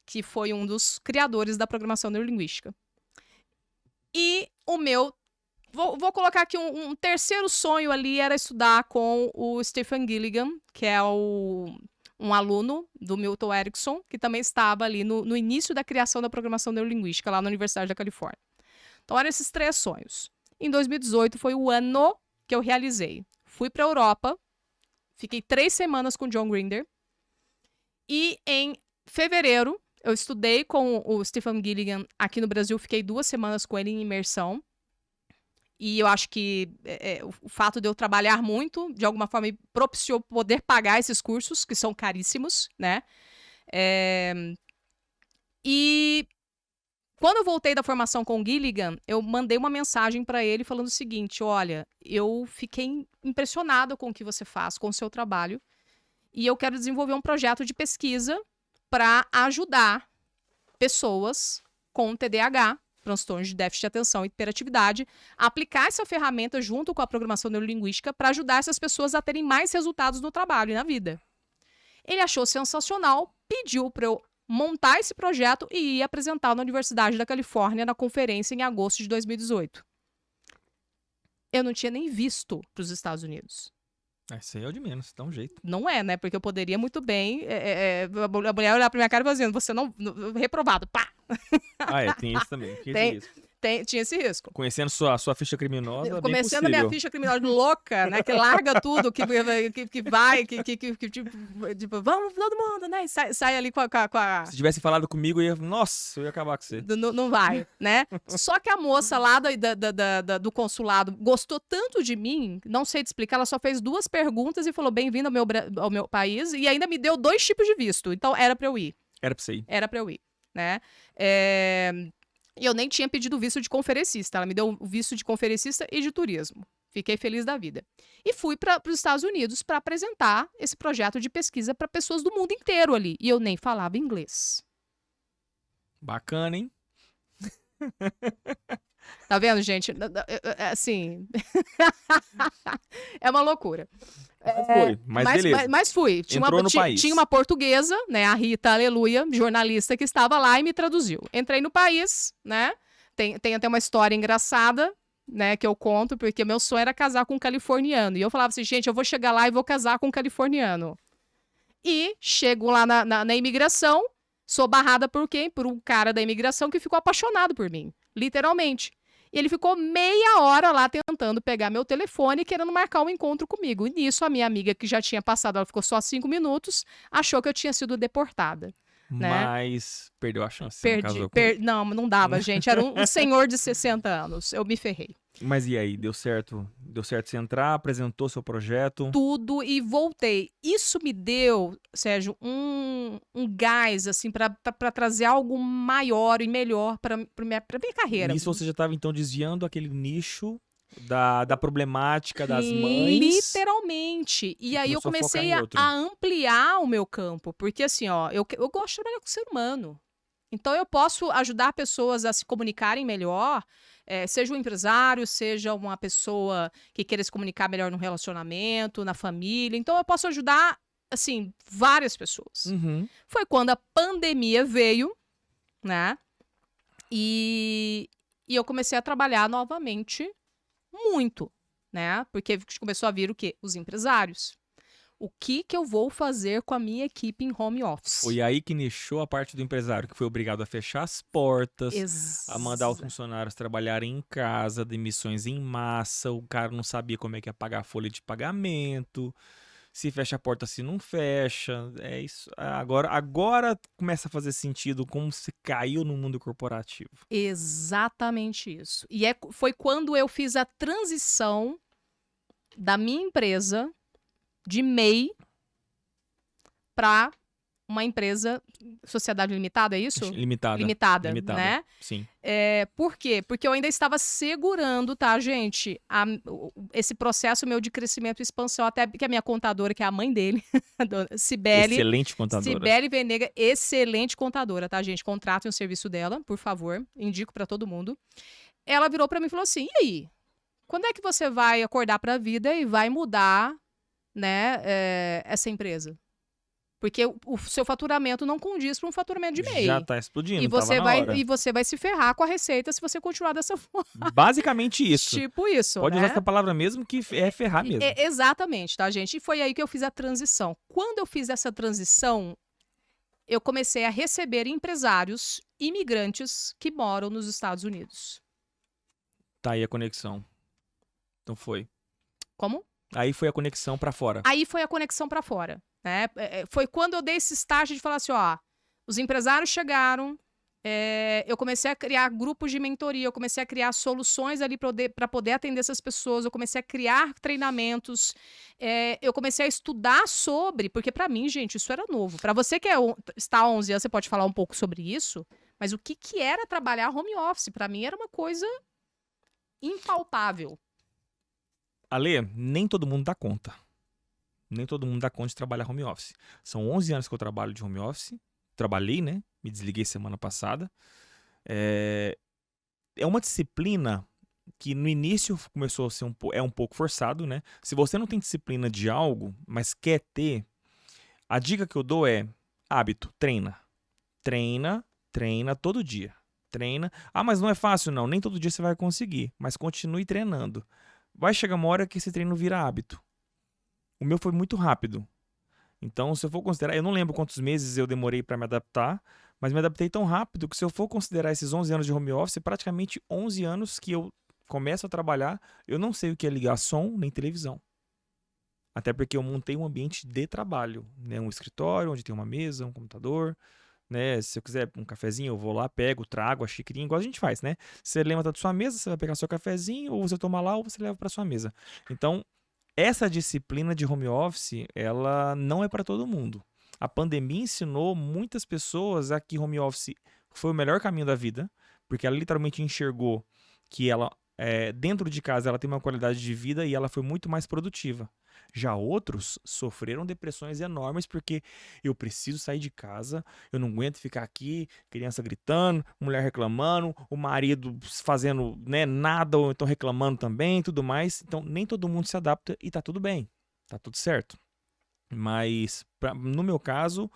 que foi um dos criadores da programação neurolinguística. E o meu... Vou colocar aqui um terceiro sonho ali, era estudar com o Stephen Gilligan, que é um aluno do Milton Erickson, que também estava ali no início da criação da programação neurolinguística, lá na Universidade da Califórnia. Então, eram esses 3 sonhos. Em 2018 foi o ano que eu realizei. Fui para a Europa, fiquei 3 semanas com John Grinder, e em fevereiro eu estudei com o Stephen Gilligan aqui no Brasil, fiquei 2 semanas com ele em imersão, e eu acho que o fato de eu trabalhar muito, de alguma forma, me propiciou poder pagar esses cursos, que são caríssimos, né? E quando eu voltei da formação com o Gilligan, eu mandei uma mensagem para ele falando o seguinte, olha, eu fiquei impressionado com o que você faz, com o seu trabalho, e eu quero desenvolver um projeto de pesquisa para ajudar pessoas com TDAH, transtornos de déficit de atenção e hiperatividade, a aplicar essa ferramenta junto com a programação neurolinguística para ajudar essas pessoas a terem mais resultados no trabalho e na vida. Ele achou sensacional, pediu para eu montar esse projeto e ir apresentar na Universidade da Califórnia na conferência em agosto de 2018. Eu não tinha nem visto para os Estados Unidos. Isso aí é o de menos, dá um jeito. Não é, né? Porque eu poderia muito bem a mulher olhar pra minha cara e falar assim, você não... reprovado, pá! Tem isso também. Tinha esse risco. Conhecendo sua ficha criminosa, começando a minha ficha criminosa louca, né? Que larga tudo, que vai, tipo, vamos todo mundo, né? E sai ali com a... Se tivesse falado comigo, eu ia acabar com você. Não vai, né? Só que a moça lá do consulado gostou tanto de mim, não sei te explicar, ela só fez 2 perguntas e falou, bem-vindo ao meu país, e ainda me deu 2 tipos de visto. Então, era pra eu ir. Era pra você ir. Era pra eu ir, né? E eu nem tinha pedido visto de conferencista. Ela me deu o visto de conferencista e de turismo. Fiquei feliz da vida. E fui para os Estados Unidos para apresentar esse projeto de pesquisa para pessoas do mundo inteiro ali. E eu nem falava inglês. Bacana, hein? Tá vendo, gente? Assim... é uma loucura. Mas beleza. Mas fui. Entrou no país. Tinha uma portuguesa, né, a Rita Aleluia, jornalista, que estava lá e me traduziu. Entrei no país, né? Tem até uma história engraçada, né, que eu conto, porque meu sonho era casar com um californiano. E eu falava assim, gente, eu vou chegar lá e vou casar com um californiano. E chego lá na imigração, sou barrada por quem? Por um cara da imigração que ficou apaixonado por mim. Literalmente. E ele ficou meia hora lá tentando pegar meu telefone, querendo marcar um encontro comigo. E nisso, a minha amiga, que já tinha passado, ela ficou só 5 minutos, achou que eu tinha sido deportada. né? Mas perdeu a chance, você não casou com ele. Não, não dava, gente. Era um senhor de 60 anos. Eu me ferrei. Mas e aí, deu certo? Deu certo você entrar, apresentou seu projeto? Tudo e voltei. Isso me deu, Sérgio, um gás, assim, para trazer algo maior e melhor para minha carreira. Nisso você já estava, então, desviando aquele nicho da problemática das mães. Literalmente. E aí eu começou a focar comecei em a outro. ampliar o meu campo. Porque, assim, ó, eu gosto de trabalhar com o ser humano. Então, eu posso ajudar pessoas a se comunicarem melhor, seja um empresário, seja uma pessoa que queira se comunicar melhor no relacionamento, na família. Então, eu posso ajudar, assim, várias pessoas. Uhum. Foi quando a pandemia veio, né? E eu comecei a trabalhar novamente muito, né? Porque começou a vir o quê? Os empresários. O que eu vou fazer com a minha equipe em home office? Foi aí que nichou a parte do empresário, que foi obrigado a fechar as portas, a mandar os funcionários trabalharem em casa, demissões em massa, o cara não sabia como é que ia pagar a folha de pagamento, se fecha a porta, se não fecha, é isso. Agora começa a fazer sentido como se caiu no mundo corporativo. Exatamente isso. E foi quando eu fiz a transição da minha empresa de MEI para uma empresa, sociedade limitada, é isso? Limitada, né? Sim. Por quê? Porque eu ainda estava segurando, tá, gente, esse processo meu de crescimento e expansão, até que a minha contadora, que é a mãe dele, a Cibele. Excelente contadora. Cibele Venega, excelente contadora, tá, gente? Contratem o serviço dela, por favor. Indico para todo mundo. Ela virou para mim e falou assim, e aí? Quando é que você vai acordar para a vida e vai mudar, né, essa empresa? Porque o seu faturamento não condiz para um faturamento de MEI. Já tá explodindo, E você tava na hora. E você vai se ferrar com a receita se você continuar dessa forma. Basicamente isso. Tipo isso, Pode né? usar essa palavra mesmo, que é ferrar mesmo. Exatamente, tá, gente? E foi aí que eu fiz a transição. Quando eu fiz essa transição, eu comecei a receber empresários imigrantes que moram nos Estados Unidos. Tá aí a conexão. Então foi. Como? Aí foi a conexão pra fora. Aí foi a conexão pra fora, né? Foi quando eu dei esse start de falar assim, ó, os empresários chegaram, eu comecei a criar grupos de mentoria, eu comecei a criar soluções ali para poder atender essas pessoas, eu comecei a criar treinamentos, eu comecei a estudar sobre, porque para mim, gente, isso era novo. Para você que está há 11 anos, você pode falar um pouco sobre isso, mas o que era trabalhar home office? Para mim era uma coisa impalpável. Ale, nem todo mundo dá conta. Nem todo mundo dá conta de trabalhar home office. São 11 anos que eu trabalho de home office. Trabalhei, né? Me desliguei semana passada. É uma disciplina que no início começou a ser um pouco forçado, né? Se você não tem disciplina de algo, mas quer ter, a dica que eu dou é hábito, treina. Treina todo dia. Treina. Ah, mas não é fácil não, nem todo dia você vai conseguir, mas continue treinando. Vai chegar uma hora que esse treino vira hábito. O meu foi muito rápido. Então, se eu for considerar, eu não lembro quantos meses eu demorei para me adaptar, mas me adaptei tão rápido que se eu for considerar esses 11 anos de home office, praticamente 11 anos que eu começo a trabalhar, eu não sei o que é ligar som nem televisão. Até porque eu montei um ambiente de trabalho, né? Um escritório onde tem uma mesa, um computador, né? Se eu quiser um cafezinho, eu vou lá, pego, trago a xicrinha, igual a gente faz, né? Você levanta da sua mesa, você vai pegar seu cafezinho, ou você toma lá, ou você leva para sua mesa. Então, essa disciplina de home office, ela não é para todo mundo. A pandemia ensinou muitas pessoas a que home office foi o melhor caminho da vida, porque ela literalmente enxergou que ela, dentro de casa, ela tem uma qualidade de vida e ela foi muito mais produtiva. Já outros sofreram depressões enormes porque eu preciso sair de casa, eu não aguento ficar aqui, criança gritando, mulher reclamando, o marido fazendo, né, nada ou então reclamando também, tudo mais. Então nem todo mundo se adapta e tá tudo bem, tá tudo certo. Mas no meu caso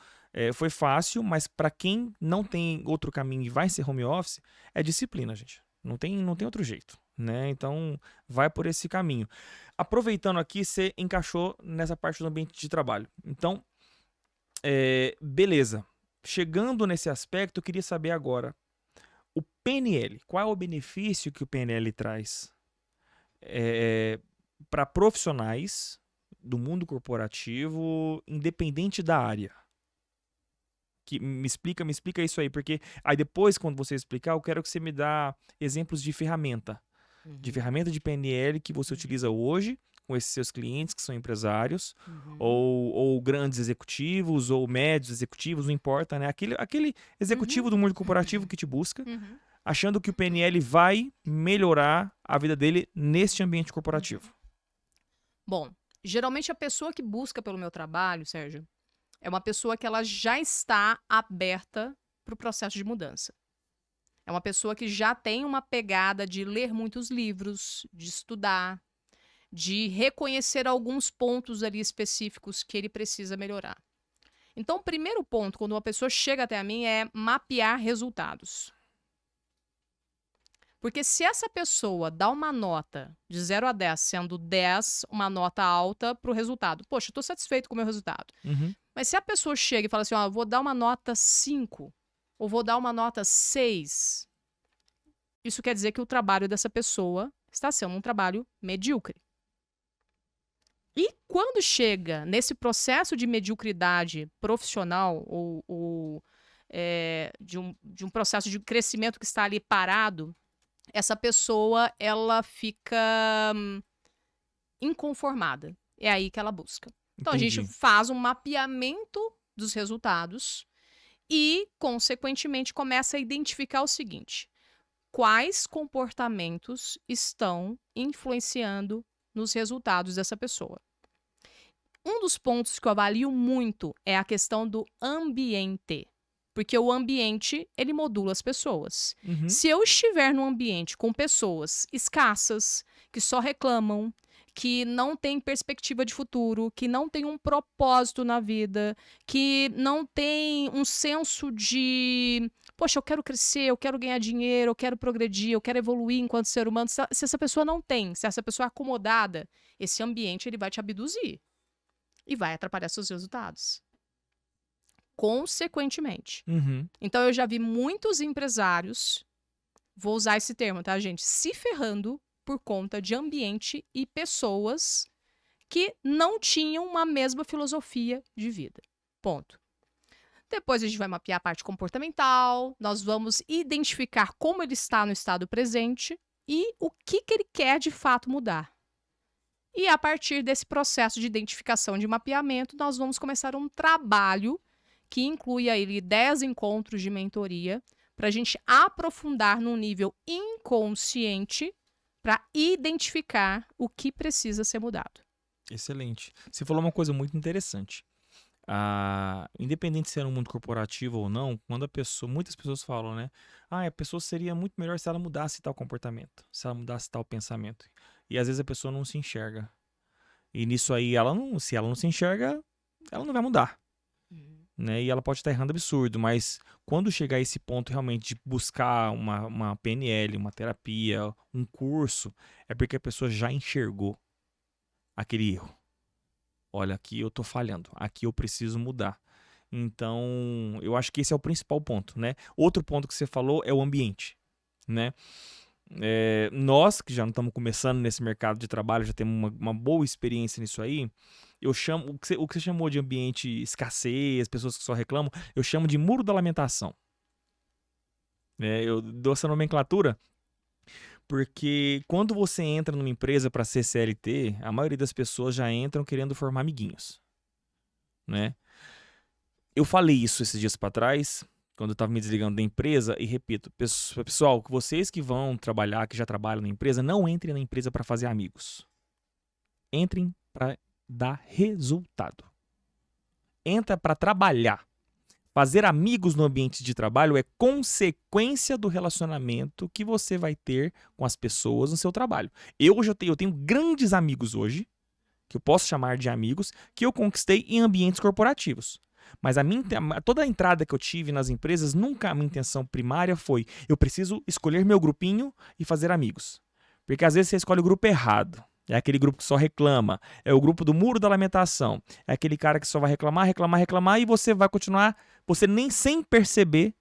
foi fácil, mas para quem não tem outro caminho e vai ser home office, é disciplina, gente. Não tem outro jeito, né? Então vai por esse caminho. Aproveitando aqui, você encaixou nessa parte do ambiente de trabalho. Então, beleza. Chegando nesse aspecto, eu queria saber agora, o PNL, qual é o benefício que o PNL traz para profissionais do mundo corporativo, independente da área? me explica isso aí, porque aí depois, quando você explicar, eu quero que você me dá exemplos de ferramenta de PNL que você utiliza hoje com esses seus clientes que são empresários, ou grandes executivos, ou médios executivos, não importa, né? Aquele executivo do mundo corporativo que te busca, achando que o PNL vai melhorar a vida dele neste ambiente corporativo. Bom, geralmente a pessoa que busca pelo meu trabalho, Sérgio, é uma pessoa que ela já está aberta para o processo de mudança. É uma pessoa que já tem uma pegada de ler muitos livros, de estudar, de reconhecer alguns pontos ali específicos que ele precisa melhorar. Então, o primeiro ponto, quando uma pessoa chega até a mim, é mapear resultados. Porque se essa pessoa dá uma nota de 0 a 10, sendo 10 uma nota alta para o resultado, poxa, eu estou satisfeito com o meu resultado. Mas se a pessoa chega e fala assim, ó, vou dar uma nota 5, ou vou dar uma nota 6, isso quer dizer que o trabalho dessa pessoa está sendo um trabalho medíocre. E quando chega nesse processo de mediocridade profissional ou de um processo de crescimento que está ali parado, essa pessoa ela fica inconformada. É aí que ela busca. Então, Entendi. a gente faz um mapeamento dos resultados e, consequentemente, começa a identificar o seguinte: quais comportamentos estão influenciando nos resultados dessa pessoa. Um dos pontos que eu avalio muito é a questão do ambiente. Porque o ambiente, ele modula as pessoas. Se eu estiver num ambiente com pessoas escassas, que só reclamam, que não têm perspectiva de futuro, que não têm um propósito na vida, que não tem um senso de, poxa, eu quero crescer, eu quero ganhar dinheiro, eu quero progredir, eu quero evoluir enquanto ser humano. Se essa pessoa não tem, se essa pessoa é acomodada, esse ambiente ele vai te abduzir e vai atrapalhar seus resultados. Consequentemente. Então, eu já vi muitos empresários, vou usar esse termo, tá, gente? Se ferrando por conta de ambiente e pessoas que não tinham uma mesma filosofia de vida. Ponto. Depois a gente vai mapear a parte comportamental, nós vamos identificar como ele está no estado presente e o que ele quer de fato mudar. E a partir desse processo de identificação de mapeamento, nós vamos começar um trabalho que inclui aí 10 encontros de mentoria para a gente aprofundar num nível inconsciente para identificar o que precisa ser mudado. Excelente. Você falou uma coisa muito interessante. Independente se é no mundo corporativo ou não, quando muitas pessoas falam, né? A pessoa seria muito melhor se ela mudasse tal comportamento, se ela mudasse tal pensamento. E às vezes a pessoa não se enxerga. E nisso aí, se ela não se enxerga, ela não vai mudar. Né? E ela pode estar errando absurdo, mas quando chegar a esse ponto realmente de buscar uma PNL, uma terapia, um curso, é porque a pessoa já enxergou aquele erro. Olha, aqui eu tô falhando, aqui eu preciso mudar. Então, eu acho que esse é o principal ponto, né? Outro ponto que você falou é o ambiente, né? Nós, que já não estamos começando nesse mercado de trabalho, já temos uma boa experiência nisso aí, eu chamo, o que você chamou de ambiente escassez, pessoas que só reclamam, eu chamo de muro da lamentação. Eu dou essa nomenclatura porque quando você entra numa empresa para ser CLT, a maioria das pessoas já entram querendo formar amiguinhos, né? Eu falei isso esses dias para trás, quando eu estava me desligando da empresa, e repito, pessoal, vocês que vão trabalhar, que já trabalham na empresa, não entrem na empresa para fazer amigos. Entrem para dar resultado. Entra para trabalhar. Fazer amigos no ambiente de trabalho é consequência do relacionamento que você vai ter com as pessoas no seu trabalho. Eu tenho grandes amigos hoje, que eu posso chamar de amigos, que eu conquistei em ambientes corporativos. Mas toda a entrada que eu tive nas empresas, nunca a minha intenção primária foi: eu preciso escolher meu grupinho e fazer amigos. Porque às vezes você escolhe o grupo errado. É aquele grupo que só reclama. É o grupo do muro da lamentação. É aquele cara que só vai reclamar e você vai continuar, você nem sem perceber,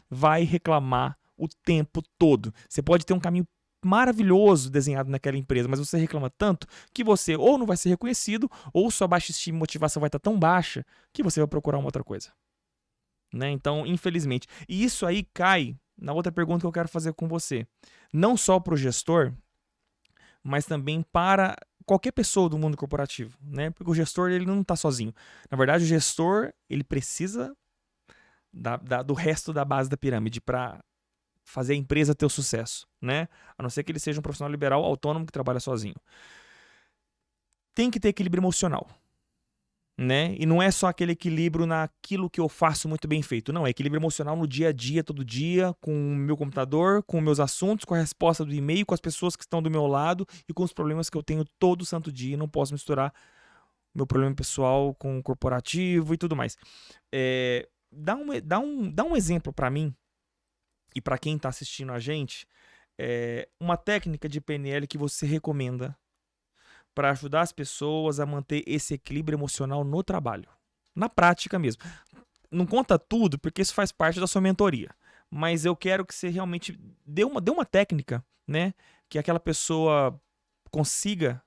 vai reclamar o tempo todo. Você pode ter um caminho maravilhoso desenhado naquela empresa, mas você reclama tanto que você ou não vai ser reconhecido, ou sua baixa estima e motivação vai estar tão baixa que você vai procurar uma outra coisa. né? Então, infelizmente. E isso aí cai na outra pergunta que eu quero fazer com você. Não só para o gestor, mas também para qualquer pessoa do mundo corporativo, né? Porque o gestor, ele não está sozinho. Na verdade, o gestor, ele precisa do resto da base da pirâmide para fazer a empresa ter o sucesso, né? A não ser que ele seja um profissional liberal autônomo que trabalha sozinho. Tem que ter equilíbrio emocional, né? E não é só aquele equilíbrio naquilo que eu faço muito bem feito. Não, é equilíbrio emocional no dia a dia, todo dia, com o meu computador, com meus assuntos, com a resposta do e-mail, com as pessoas que estão do meu lado e com os problemas que eu tenho todo santo dia. Não posso misturar meu problema pessoal com o corporativo e tudo mais. Dá um exemplo para mim e para quem está assistindo a gente, uma técnica de PNL que você recomenda para ajudar as pessoas a manter esse equilíbrio emocional no trabalho. Na prática mesmo. Não conta tudo, porque isso faz parte da sua mentoria. Mas eu quero que você realmente dê uma técnica, né? Que aquela pessoa consiga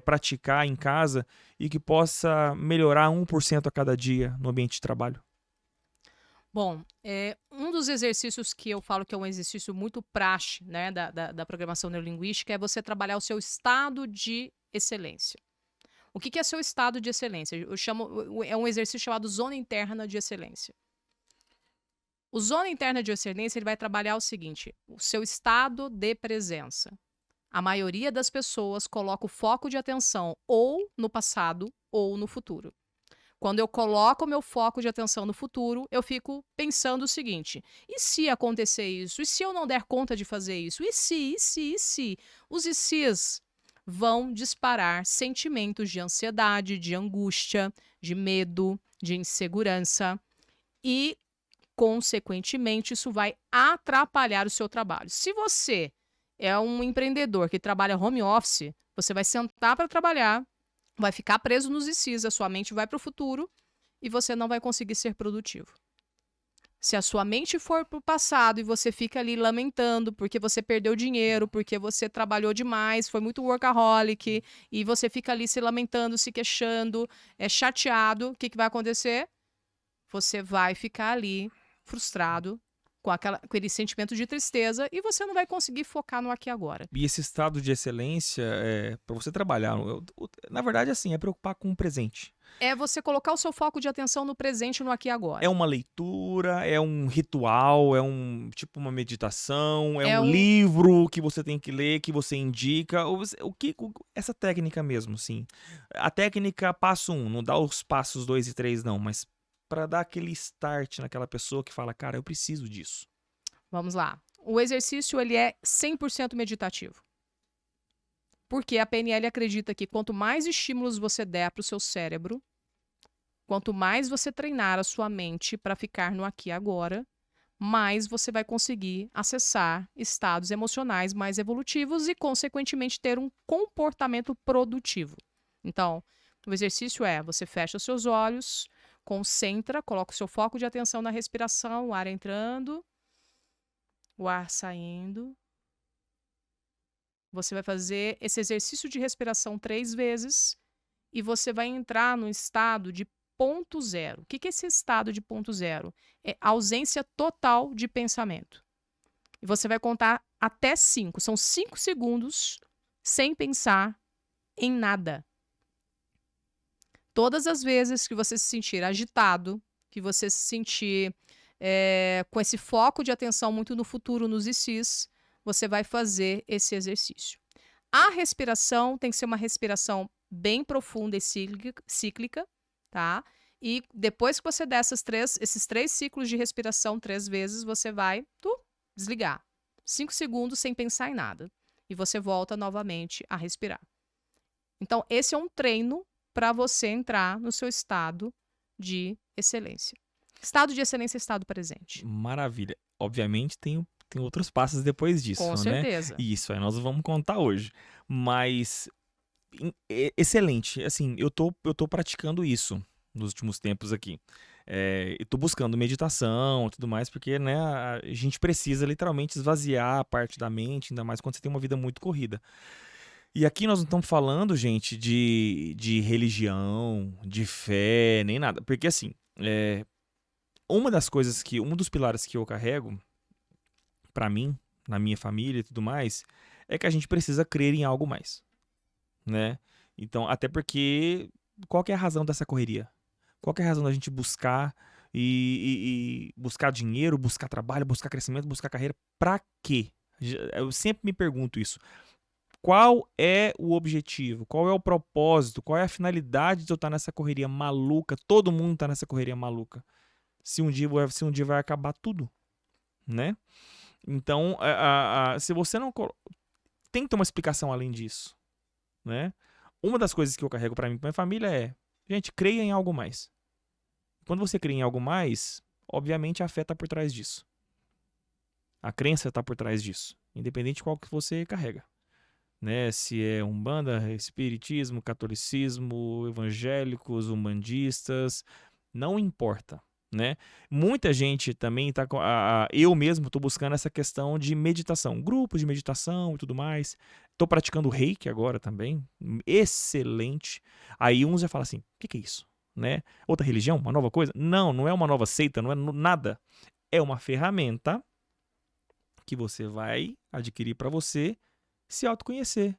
praticar em casa e que possa melhorar 1% a cada dia no ambiente de trabalho. Bom, um dos exercícios que eu falo que é um exercício muito praxe, né, da programação neurolinguística é você trabalhar o seu estado de excelência. O que é seu estado de excelência? É um exercício chamado zona interna de excelência. O zona interna de excelência ele vai trabalhar o seguinte: o seu estado de presença. A maioria das pessoas coloca o foco de atenção ou no passado ou no futuro. Quando eu coloco o meu foco de atenção no futuro, eu fico pensando o seguinte: e se acontecer isso? E se eu não der conta de fazer isso? E se? Os e se's vão disparar sentimentos de ansiedade, de angústia, de medo, de insegurança e, consequentemente, isso vai atrapalhar o seu trabalho. Se você é um empreendedor que trabalha home office, você vai sentar para trabalhar, vai ficar preso nos e se's, a sua mente vai para o futuro e você não vai conseguir ser produtivo. Se a sua mente for para o passado e você fica ali lamentando porque você perdeu dinheiro, porque você trabalhou demais, foi muito workaholic, e você fica ali se lamentando, se queixando, chateado, o que vai acontecer? Você vai ficar ali frustrado, com aquele sentimento de tristeza, e você não vai conseguir focar no aqui e agora. E esse estado de excelência, para você trabalhar, na verdade, assim, é preocupar com o presente. É você colocar o seu foco de atenção no presente, no aqui e agora. É uma leitura, é um ritual, é tipo uma meditação, é um livro que você tem que ler, que você indica, essa técnica mesmo, sim. A técnica passo 1, não dá os passos 2 e 3 não, mas para dar aquele start naquela pessoa que fala, cara, eu preciso disso. Vamos lá. O exercício ele é 100% meditativo. Porque a PNL acredita que quanto mais estímulos você der para o seu cérebro, quanto mais você treinar a sua mente para ficar no aqui e agora, mais você vai conseguir acessar estados emocionais mais evolutivos e, consequentemente, ter um comportamento produtivo. Então, o exercício você fecha os seus olhos, concentra, coloca o seu foco de atenção na respiração, o ar entrando, o ar saindo. Você vai fazer esse exercício de respiração 3 vezes e você vai entrar no estado de ponto zero. O que é esse estado de ponto zero? É ausência total de pensamento. E você vai contar até 5. São 5 segundos sem pensar em nada. Todas as vezes que você se sentir agitado, que você se sentir com esse foco de atenção muito no futuro, nos e se's, você vai fazer esse exercício. A respiração tem que ser uma respiração bem profunda e cíclica, tá? E depois que você der esses 3 ciclos de respiração 3 vezes, você vai desligar. 5 segundos sem pensar em nada. E você volta novamente a respirar. Então, esse é um treino para você entrar no seu estado de excelência. Estado de excelência é estado presente. Maravilha. Obviamente tem outros passos depois disso, Com certeza. Né? Isso, aí nós vamos contar hoje. Mas, excelente. Assim, eu tô praticando isso nos últimos tempos aqui. Eu tô buscando meditação e tudo mais, porque, né, a gente precisa literalmente esvaziar a parte da mente, ainda mais quando você tem uma vida muito corrida. E aqui nós não estamos falando, gente, de religião, de fé, nem nada. Porque, assim, Um dos pilares que eu carrego, pra mim, na minha família e tudo mais, é que a gente precisa crer em algo mais, né? Então, até porque, qual que é a razão dessa correria? Qual que é a razão da gente buscar e buscar dinheiro, buscar trabalho, buscar crescimento, buscar carreira? Pra quê? Eu sempre me pergunto isso. Qual é o objetivo? Qual é o propósito? Qual é a finalidade de eu estar nessa correria maluca? Todo mundo tá nessa correria maluca. Se um dia vai acabar tudo, né? Então, se você não... Tem que ter uma explicação além disso, né? Uma das coisas que eu carrego pra mim e pra minha família é, gente, creia em algo mais. Quando você crê em algo mais, obviamente a fé tá por trás disso. A crença tá por trás disso, independente de qual que você carrega. Né? Se é Umbanda, Espiritismo, Catolicismo, evangélicos, umbandistas, não importa, né? Muita gente também tá eu mesmo estou buscando essa questão de meditação, grupos de meditação e tudo mais. Estou praticando Reiki agora também, excelente. Aí uns já falam assim, o que é isso? Né? Outra religião? Uma nova coisa? Não, não é uma nova seita, não é nada. É uma ferramenta que você vai adquirir para você se autoconhecer,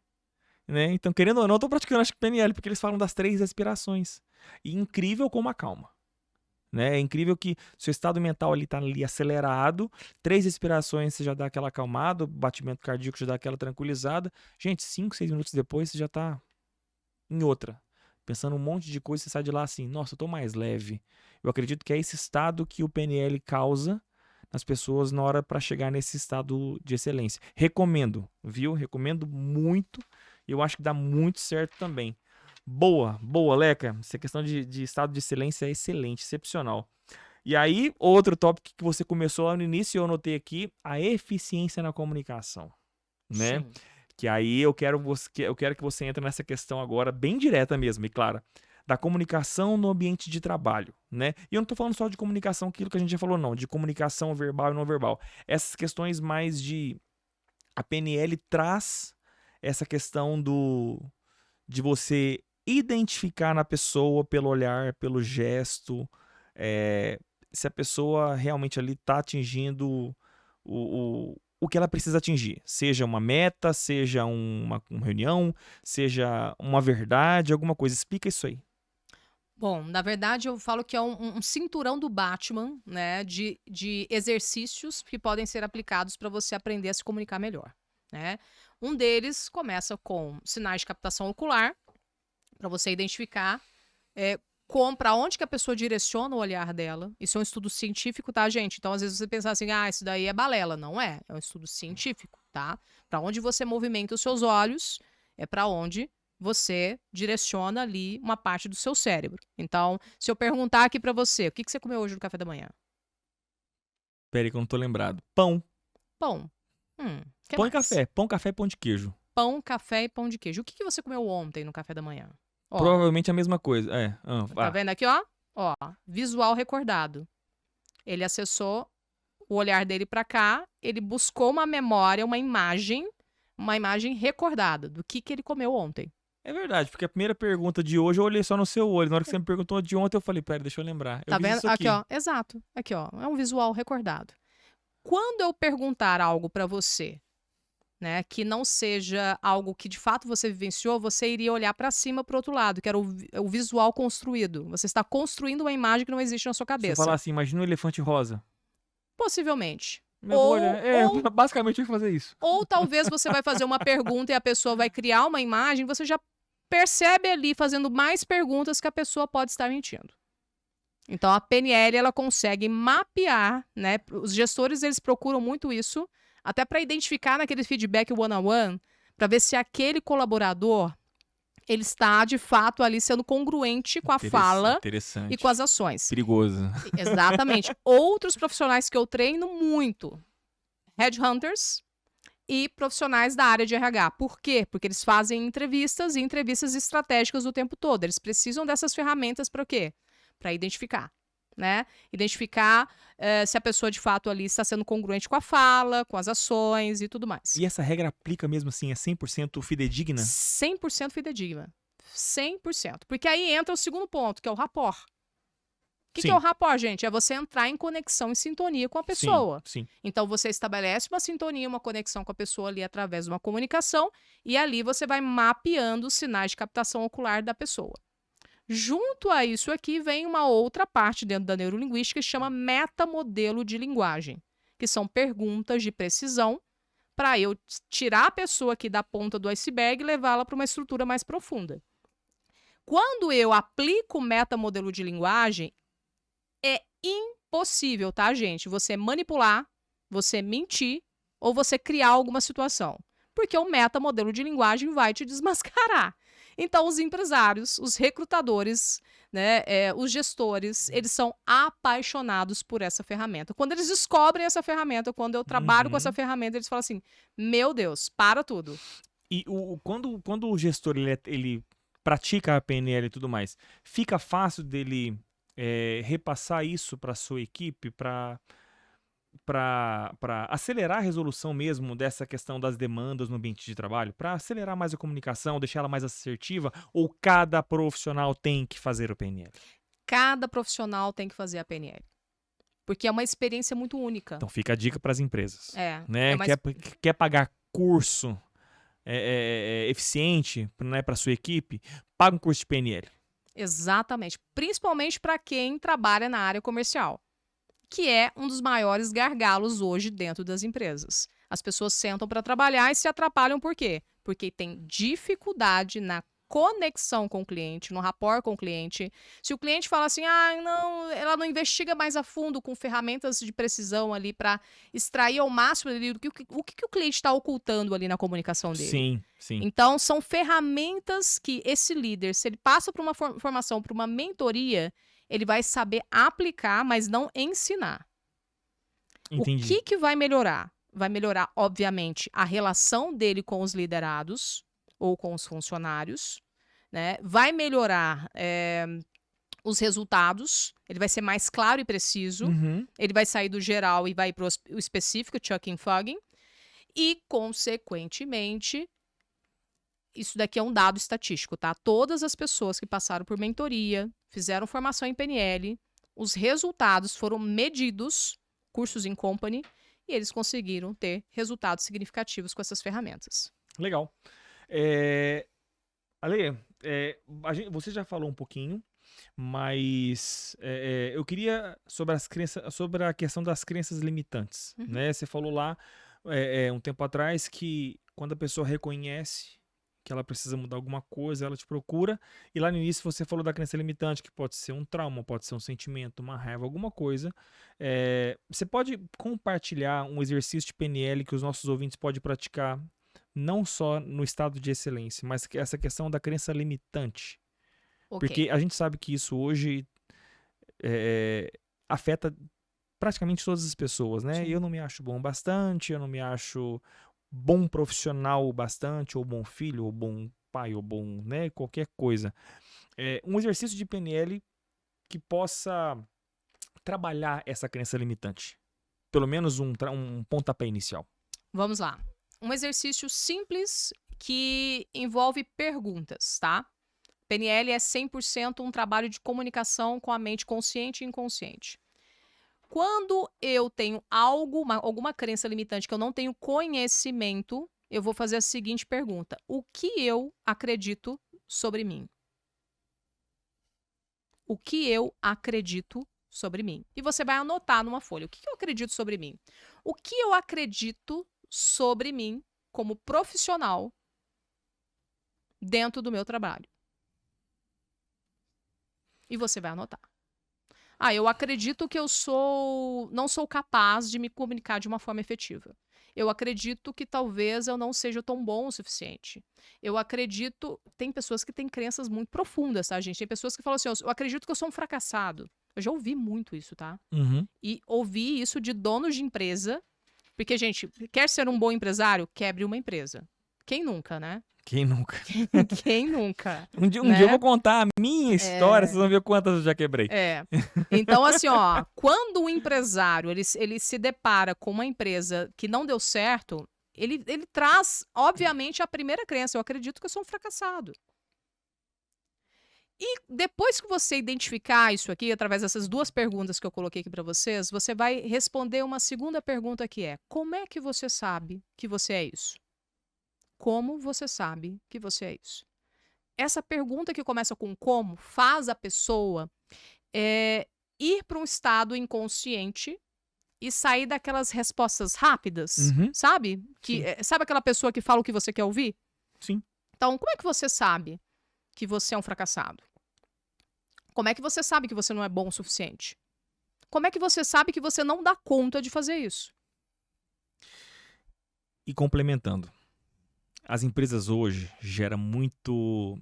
né? Então, querendo ou não, eu tô praticando, acho que PNL, porque eles falam das 3 respirações. E incrível como acalma, né? É incrível que seu estado mental ali tá ali acelerado, 3 respirações você já dá aquela acalmada, o batimento cardíaco já dá aquela tranquilizada. Gente, 5, 6 minutos depois você já tá em outra. Pensando um monte de coisa, você sai de lá assim, nossa, eu tô mais leve. Eu acredito que é esse estado que o PNL causa nas pessoas na hora para chegar nesse estado de excelência. Recomendo, viu? Recomendo muito. E eu acho que dá muito certo também. Boa, Leca. Essa questão de estado de excelência é excelente, excepcional. E aí, outro tópico que você começou lá no início, eu anotei aqui, a eficiência na comunicação, né? Sim. Que aí eu quero que você entre nessa questão agora, bem direta mesmo, e clara, da comunicação no ambiente de trabalho, né? E eu não tô falando só de comunicação, aquilo que a gente já falou, não, de comunicação verbal e não verbal. Essas questões mais de... A PNL traz essa questão de você identificar na pessoa pelo olhar, pelo gesto, se a pessoa realmente ali tá atingindo o que ela precisa atingir. Seja uma meta, seja uma reunião, seja uma verdade, alguma coisa. Explica isso aí. Bom, na verdade, eu falo que é um cinturão do Batman, né, de exercícios que podem ser aplicados para você aprender a se comunicar melhor, né? Um deles começa com sinais de captação ocular, para você identificar para onde que a pessoa direciona o olhar dela. Isso é um estudo científico, tá, gente? Então, às vezes você pensa assim, isso daí é balela. Não é, é um estudo científico, tá? Para onde você movimenta os seus olhos, é para onde você direciona ali uma parte do seu cérebro. Então, se eu perguntar aqui para você, o que você comeu hoje no café da manhã? Pera aí que eu não tô lembrado. Pão. Pão. Que Pão e mais? café. Pão, café e pão de queijo. Pão, café e pão de queijo. O que você comeu ontem no café da manhã? Ó, Provavelmente a mesma coisa. tá vendo aqui, ó? Ó, visual recordado. Ele acessou o olhar dele para cá, ele buscou uma memória, uma imagem recordada do que ele comeu ontem. É verdade, porque a primeira pergunta de hoje eu olhei só no seu olho. Na hora que você me perguntou de ontem, eu falei, pera, deixa eu lembrar. Tá vendo? Aqui, ó. Exato. Aqui, ó. É um visual recordado. Quando eu perguntar algo para você, né, que não seja algo que de fato você vivenciou, você iria olhar para cima, pro outro lado, que era o visual construído. Você está construindo uma imagem que não existe na sua cabeça. Se eu falar assim, imagina um elefante rosa. Possivelmente. Basicamente eu ia fazer isso. Ou talvez você vai fazer uma pergunta e a pessoa vai criar uma imagem, você já percebe ali, fazendo mais perguntas, que a pessoa pode estar mentindo. Então, a PNL, ela consegue mapear, né? Os gestores, eles procuram muito isso, até para identificar naquele feedback one-on-one, para ver se aquele colaborador, ele está, de fato, ali sendo congruente com a fala e com as ações. Perigoso. Exatamente. Outros profissionais que eu treino muito, headhunters e profissionais da área de RH. Por quê? Porque eles fazem entrevistas e entrevistas estratégicas o tempo todo. Eles precisam dessas ferramentas para o quê? Para identificar, né? Identificar se a pessoa de fato ali está sendo congruente com a fala, com as ações e tudo mais. E essa regra aplica mesmo assim, é 100% fidedigna? 100% fidedigna. 100%. Porque aí entra o segundo ponto, que é o rapport. O que Sim. é o rapport, gente? É você entrar em conexão, em sintonia com a pessoa. Sim. Então, você estabelece uma sintonia, uma conexão com a pessoa ali através de uma comunicação e ali você vai mapeando os sinais de captação ocular da pessoa. Junto a isso aqui vem uma outra parte dentro da neurolinguística que se chama metamodelo de linguagem, que são perguntas de precisão para eu tirar a pessoa aqui da ponta do iceberg e levá-la para uma estrutura mais profunda. Quando eu aplico o metamodelo de linguagem, é impossível, tá, gente? Você manipular, você mentir ou você criar alguma situação. Porque o metamodelo de linguagem vai te desmascarar. Então, os empresários, os recrutadores, né, os gestores, eles são apaixonados por essa ferramenta. Quando eles descobrem essa ferramenta, quando eu trabalho com essa ferramenta, eles falam assim, meu Deus, para tudo. E quando o gestor ele pratica a PNL e tudo mais, fica fácil dele repassar isso para sua equipe, para acelerar a resolução mesmo dessa questão das demandas no ambiente de trabalho, para acelerar mais a comunicação, deixar ela mais assertiva, ou cada profissional tem que fazer o PNL? Cada profissional tem que fazer a PNL. Porque é uma experiência muito única. Então fica a dica para as empresas. Né? É uma Quer pagar curso eficiente, né, para sua equipe, paga um curso de PNL. Exatamente. Principalmente para quem trabalha na área comercial, que é um dos maiores gargalos hoje dentro das empresas. As pessoas sentam para trabalhar e se atrapalham por quê? Porque tem dificuldade na conexão com o cliente, no rapport com o cliente. Se o cliente fala assim, não, ela não investiga mais a fundo com ferramentas de precisão ali para extrair ao máximo ali o que o cliente está ocultando ali na comunicação dele. Sim. Então, são ferramentas que esse líder, se ele passa por uma formação, por uma mentoria, ele vai saber aplicar, mas não ensinar. Entendi. O que vai melhorar? Vai melhorar, obviamente, a relação dele com os liderados ou com os funcionários, né? Vai melhorar os resultados, ele vai ser mais claro e preciso, ele vai sair do geral e vai para o específico, chucking fogging, e, consequentemente, isso daqui é um dado estatístico, tá? Todas as pessoas que passaram por mentoria, fizeram formação em PNL, os resultados foram medidos, cursos em company, e eles conseguiram ter resultados significativos com essas ferramentas. Legal. Ale, você já falou um pouquinho, mas eu queria sobre a questão das crenças limitantes, né? Você falou lá um tempo atrás que quando a pessoa reconhece que ela precisa mudar alguma coisa, ela te procura, e lá no início você falou da crença limitante, que pode ser um trauma, pode ser um sentimento, uma raiva, alguma coisa. Você pode compartilhar um exercício de PNL que os nossos ouvintes podem praticar, não só no estado de excelência, mas essa questão da crença limitante? Okay. Porque a gente sabe que isso hoje afeta praticamente todas as pessoas, né? Sim. Eu não me acho bom bastante, eu não me acho bom profissional bastante, ou bom filho, ou bom pai, ou bom, né, qualquer coisa. Um exercício de PNL que possa trabalhar essa crença limitante. Pelo menos um pontapé inicial. Vamos lá. Um exercício simples que envolve perguntas, tá? PNL é 100% um trabalho de comunicação com a mente consciente e inconsciente. Quando eu tenho alguma crença limitante que eu não tenho conhecimento, eu vou fazer a seguinte pergunta: o que eu acredito sobre mim? O que eu acredito sobre mim? E você vai anotar numa folha. O que eu acredito sobre mim? O que eu acredito sobre mim como profissional dentro do meu trabalho? E você vai anotar. Eu acredito que eu não sou capaz de me comunicar de uma forma efetiva. Eu acredito que talvez eu não seja tão bom o suficiente. Eu acredito... Tem pessoas que têm crenças muito profundas, tá, gente? Tem pessoas que falam assim, eu acredito que eu sou um fracassado. Eu já ouvi muito isso, tá? E ouvi isso de donos de empresa. Porque, gente, quer ser um bom empresário? Quebre uma empresa. Quem nunca, né? Quem nunca? Quem nunca? Um dia eu vou contar a minha história, vocês vão ver quantas eu já quebrei. Então, assim, quando o empresário ele se depara com uma empresa que não deu certo, ele traz, obviamente, a primeira crença: eu acredito que eu sou um fracassado. E depois que você identificar isso aqui, através dessas 2 perguntas que eu coloquei aqui para vocês, você vai responder uma segunda pergunta que é: como é que você sabe que você é isso? Como você sabe que você é isso? Essa pergunta que começa com como faz a pessoa ir para um estado inconsciente e sair daquelas respostas rápidas, Uhum. sabe? Sim. Sabe aquela pessoa que fala o que você quer ouvir? Sim. Então, como é que você sabe que você é um fracassado? Como é que você sabe que você não é bom o suficiente? Como é que você sabe que você não dá conta de fazer isso? E complementando, as empresas hoje geram muito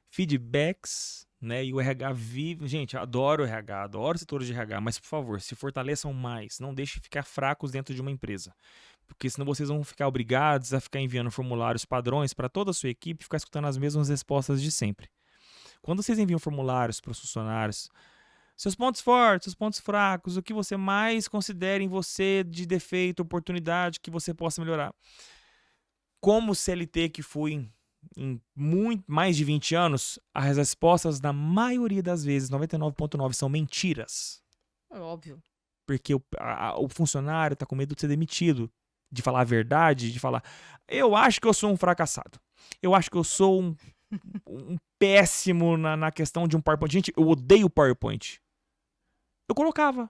feedbacks, né? E o RH vive. Gente, adoro o RH, adoro setores de RH, mas por favor, se fortaleçam mais. Não deixem ficar fracos dentro de uma empresa. Porque senão vocês vão ficar obrigados a ficar enviando formulários padrões para toda a sua equipe e ficar escutando as mesmas respostas de sempre. Quando vocês enviam formulários para os funcionários, seus pontos fortes, seus pontos fracos, o que você mais considera em você de defeito, oportunidade que você possa melhorar. Como CLT que fui em mais de 20 anos, as respostas na maioria das vezes, 99,9%, são mentiras. É óbvio. Porque o funcionário está com medo de ser demitido, de falar a verdade, de falar, eu acho que eu sou um fracassado. Eu acho que eu sou um péssimo na questão de um PowerPoint. Gente, eu odeio PowerPoint. Eu colocava.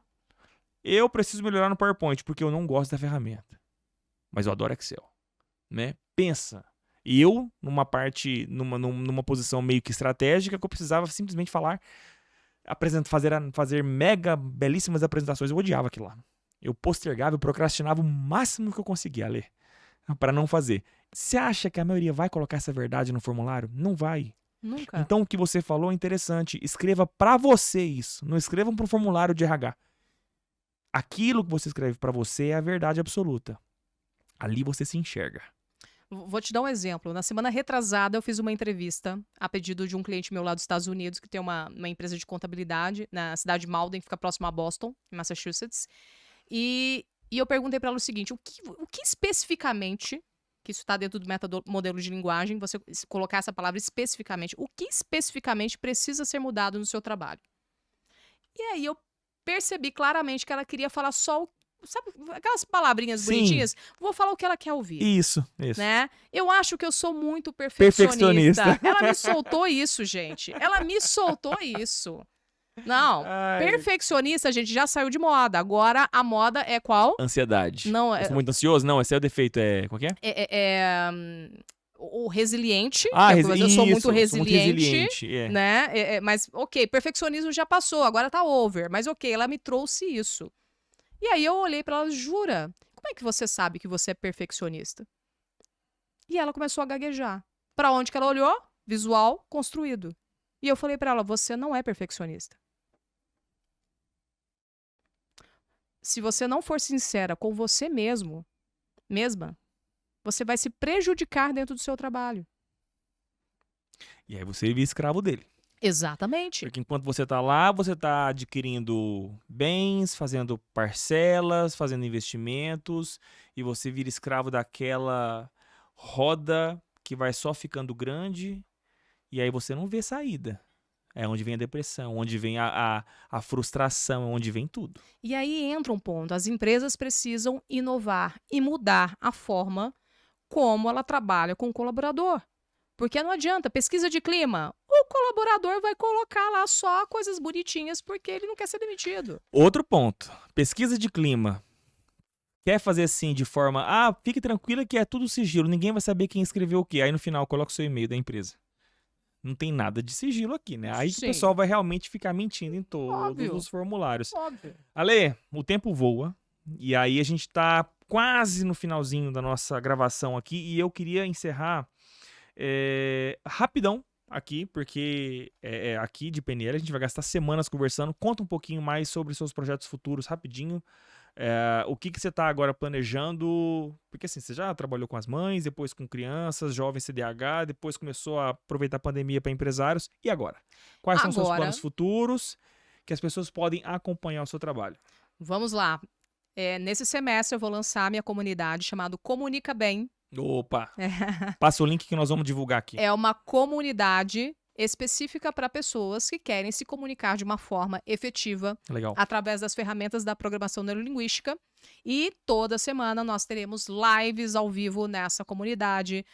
Eu preciso melhorar no PowerPoint, porque eu não gosto da ferramenta. Mas eu adoro Excel. Né? Pensa. E eu, numa posição meio que estratégica, que eu precisava simplesmente fazer mega belíssimas apresentações. Eu odiava aquilo lá. Eu postergava, eu procrastinava o máximo que eu conseguia ler para não fazer. Você acha que a maioria vai colocar essa verdade no formulário? Não vai. Nunca. Então o que você falou é interessante. Escreva para você isso. Não escreva para um formulário de RH. Aquilo que você escreve para você é a verdade absoluta. Ali você se enxerga. Vou te dar um exemplo. Na semana retrasada, eu fiz uma entrevista a pedido de um cliente meu lá dos Estados Unidos, que tem uma empresa de contabilidade na cidade de Malden, que fica próximo a Boston, em Massachusetts. E eu perguntei para ela o seguinte: o que especificamente, que isso está dentro do modelo de linguagem, você colocar essa palavra especificamente, o que especificamente precisa ser mudado no seu trabalho? E aí eu percebi claramente que ela queria falar só sabe, aquelas palavrinhas Sim. bonitinhas? Vou falar o que ela quer ouvir. Isso. Né? Eu acho que eu sou muito perfeccionista. Perfeccionista. Ela me soltou isso, gente. Ela me soltou isso. Não, perfeccionista, gente, já saiu de moda. Agora a moda é qual? Ansiedade. Não, Eu sou muito ansioso? Não, esse é o defeito. Qual que é? O resiliente. Eu sou muito sou resiliente. é. Né? Mas, ok, perfeccionismo já passou, agora tá over. Mas, ok, ela me trouxe isso. E aí eu olhei pra ela, jura? Como é que você sabe que você é perfeccionista? E ela começou a gaguejar. Pra onde que ela olhou? Visual construído. E eu falei pra ela, você não é perfeccionista. Se você não for sincera com você mesma, você vai se prejudicar dentro do seu trabalho. E aí você vira escravo dele. Exatamente. Porque enquanto você tá lá, você tá adquirindo bens, fazendo parcelas, fazendo investimentos, e você vira escravo daquela roda que vai só ficando grande, e aí você não vê saída. É onde vem a depressão, onde vem a frustração, onde vem tudo. E aí entra um ponto, as empresas precisam inovar e mudar a forma como ela trabalha com o colaborador. Porque não adianta, pesquisa de clima, o colaborador vai colocar lá só coisas bonitinhas porque ele não quer ser demitido. Outro ponto, pesquisa de clima. Quer fazer assim de forma, fique tranquila que é tudo sigilo, ninguém vai saber quem escreveu o quê. Aí no final coloca o seu e-mail da empresa. Não tem nada de sigilo aqui, né? Aí que o pessoal vai realmente ficar mentindo em todos os formulários. Óbvio. Ale, o tempo voa. E aí a gente tá quase no finalzinho da nossa gravação aqui. E eu queria encerrar rapidão aqui, porque aqui de PNL a gente vai gastar semanas conversando. Conta um pouquinho mais sobre seus projetos futuros rapidinho. O que você está agora planejando? Porque assim, você já trabalhou com as mães, depois com crianças, jovens CDH, depois começou a aproveitar a pandemia para empresários. E agora? Quais são os seus planos futuros que as pessoas podem acompanhar o seu trabalho? Vamos lá. Nesse semestre eu vou lançar minha comunidade chamada Comunica Bem. Opa! Passa o link que nós vamos divulgar aqui. É uma comunidade específica para pessoas que querem se comunicar de uma forma efetiva Legal. através das ferramentas da programação neurolinguística. E toda semana nós teremos lives ao vivo nessa comunidade,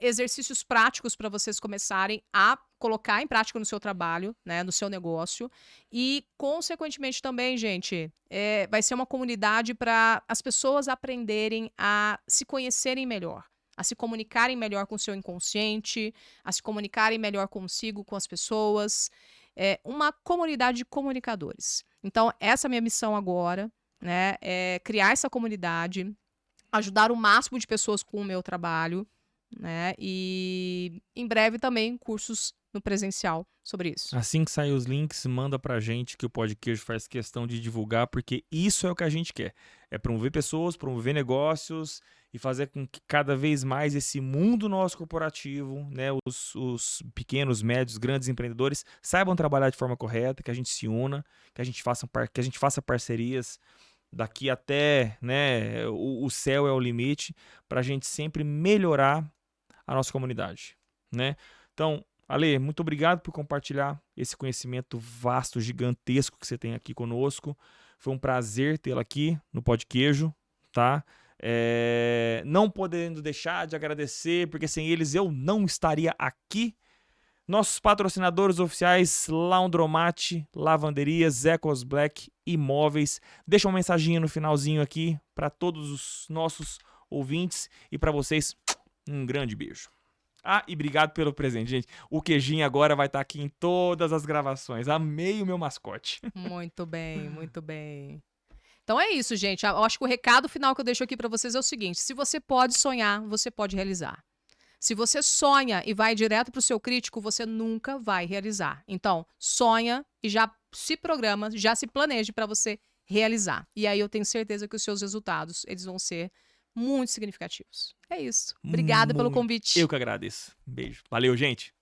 exercícios práticos para vocês começarem a colocar em prática no seu trabalho, né, no seu negócio. E, consequentemente, também, gente, vai ser uma comunidade para as pessoas aprenderem a se conhecerem melhor, a se comunicarem melhor com o seu inconsciente, a se comunicarem melhor consigo, com as pessoas. É uma comunidade de comunicadores. Então, essa é a minha missão agora, né? É criar essa comunidade, ajudar o máximo de pessoas com o meu trabalho, né? E em breve também cursos no presencial sobre isso. Assim que sair os links, manda pra gente que o Podqueijo faz questão de divulgar, porque isso é o que a gente quer. É promover pessoas, promover negócios e fazer com que cada vez mais esse mundo nosso corporativo, né, os pequenos, médios, grandes empreendedores saibam trabalhar de forma correta, que a gente se una, que a gente faça parcerias daqui até, né, o céu é o limite, para a gente sempre melhorar a nossa comunidade, né? Então, Ale, muito obrigado por compartilhar esse conhecimento vasto, gigantesco que você tem aqui conosco. Foi um prazer tê-la aqui no Podqueijo, tá? Não podendo deixar de agradecer, porque sem eles eu não estaria aqui. Nossos patrocinadores oficiais, Laundromat, Lavanderias, Ecos Black, Imóveis. Deixa uma mensaginha no finalzinho aqui para todos os nossos ouvintes e para vocês, um grande beijo. Ah, e obrigado pelo presente, gente. O Queijinho agora vai estar aqui em todas as gravações. Amei o meu mascote. Muito bem, muito bem. Então é isso, gente. Eu acho que o recado final que eu deixo aqui para vocês é o seguinte: se você pode sonhar, você pode realizar. Se você sonha e vai direto para o seu crítico, você nunca vai realizar. Então, sonha e já se programa, já se planeje para você realizar. E aí eu tenho certeza que os seus resultados, eles vão ser muito significativos. É isso. Obrigada pelo convite. Eu que agradeço. Beijo. Valeu, gente.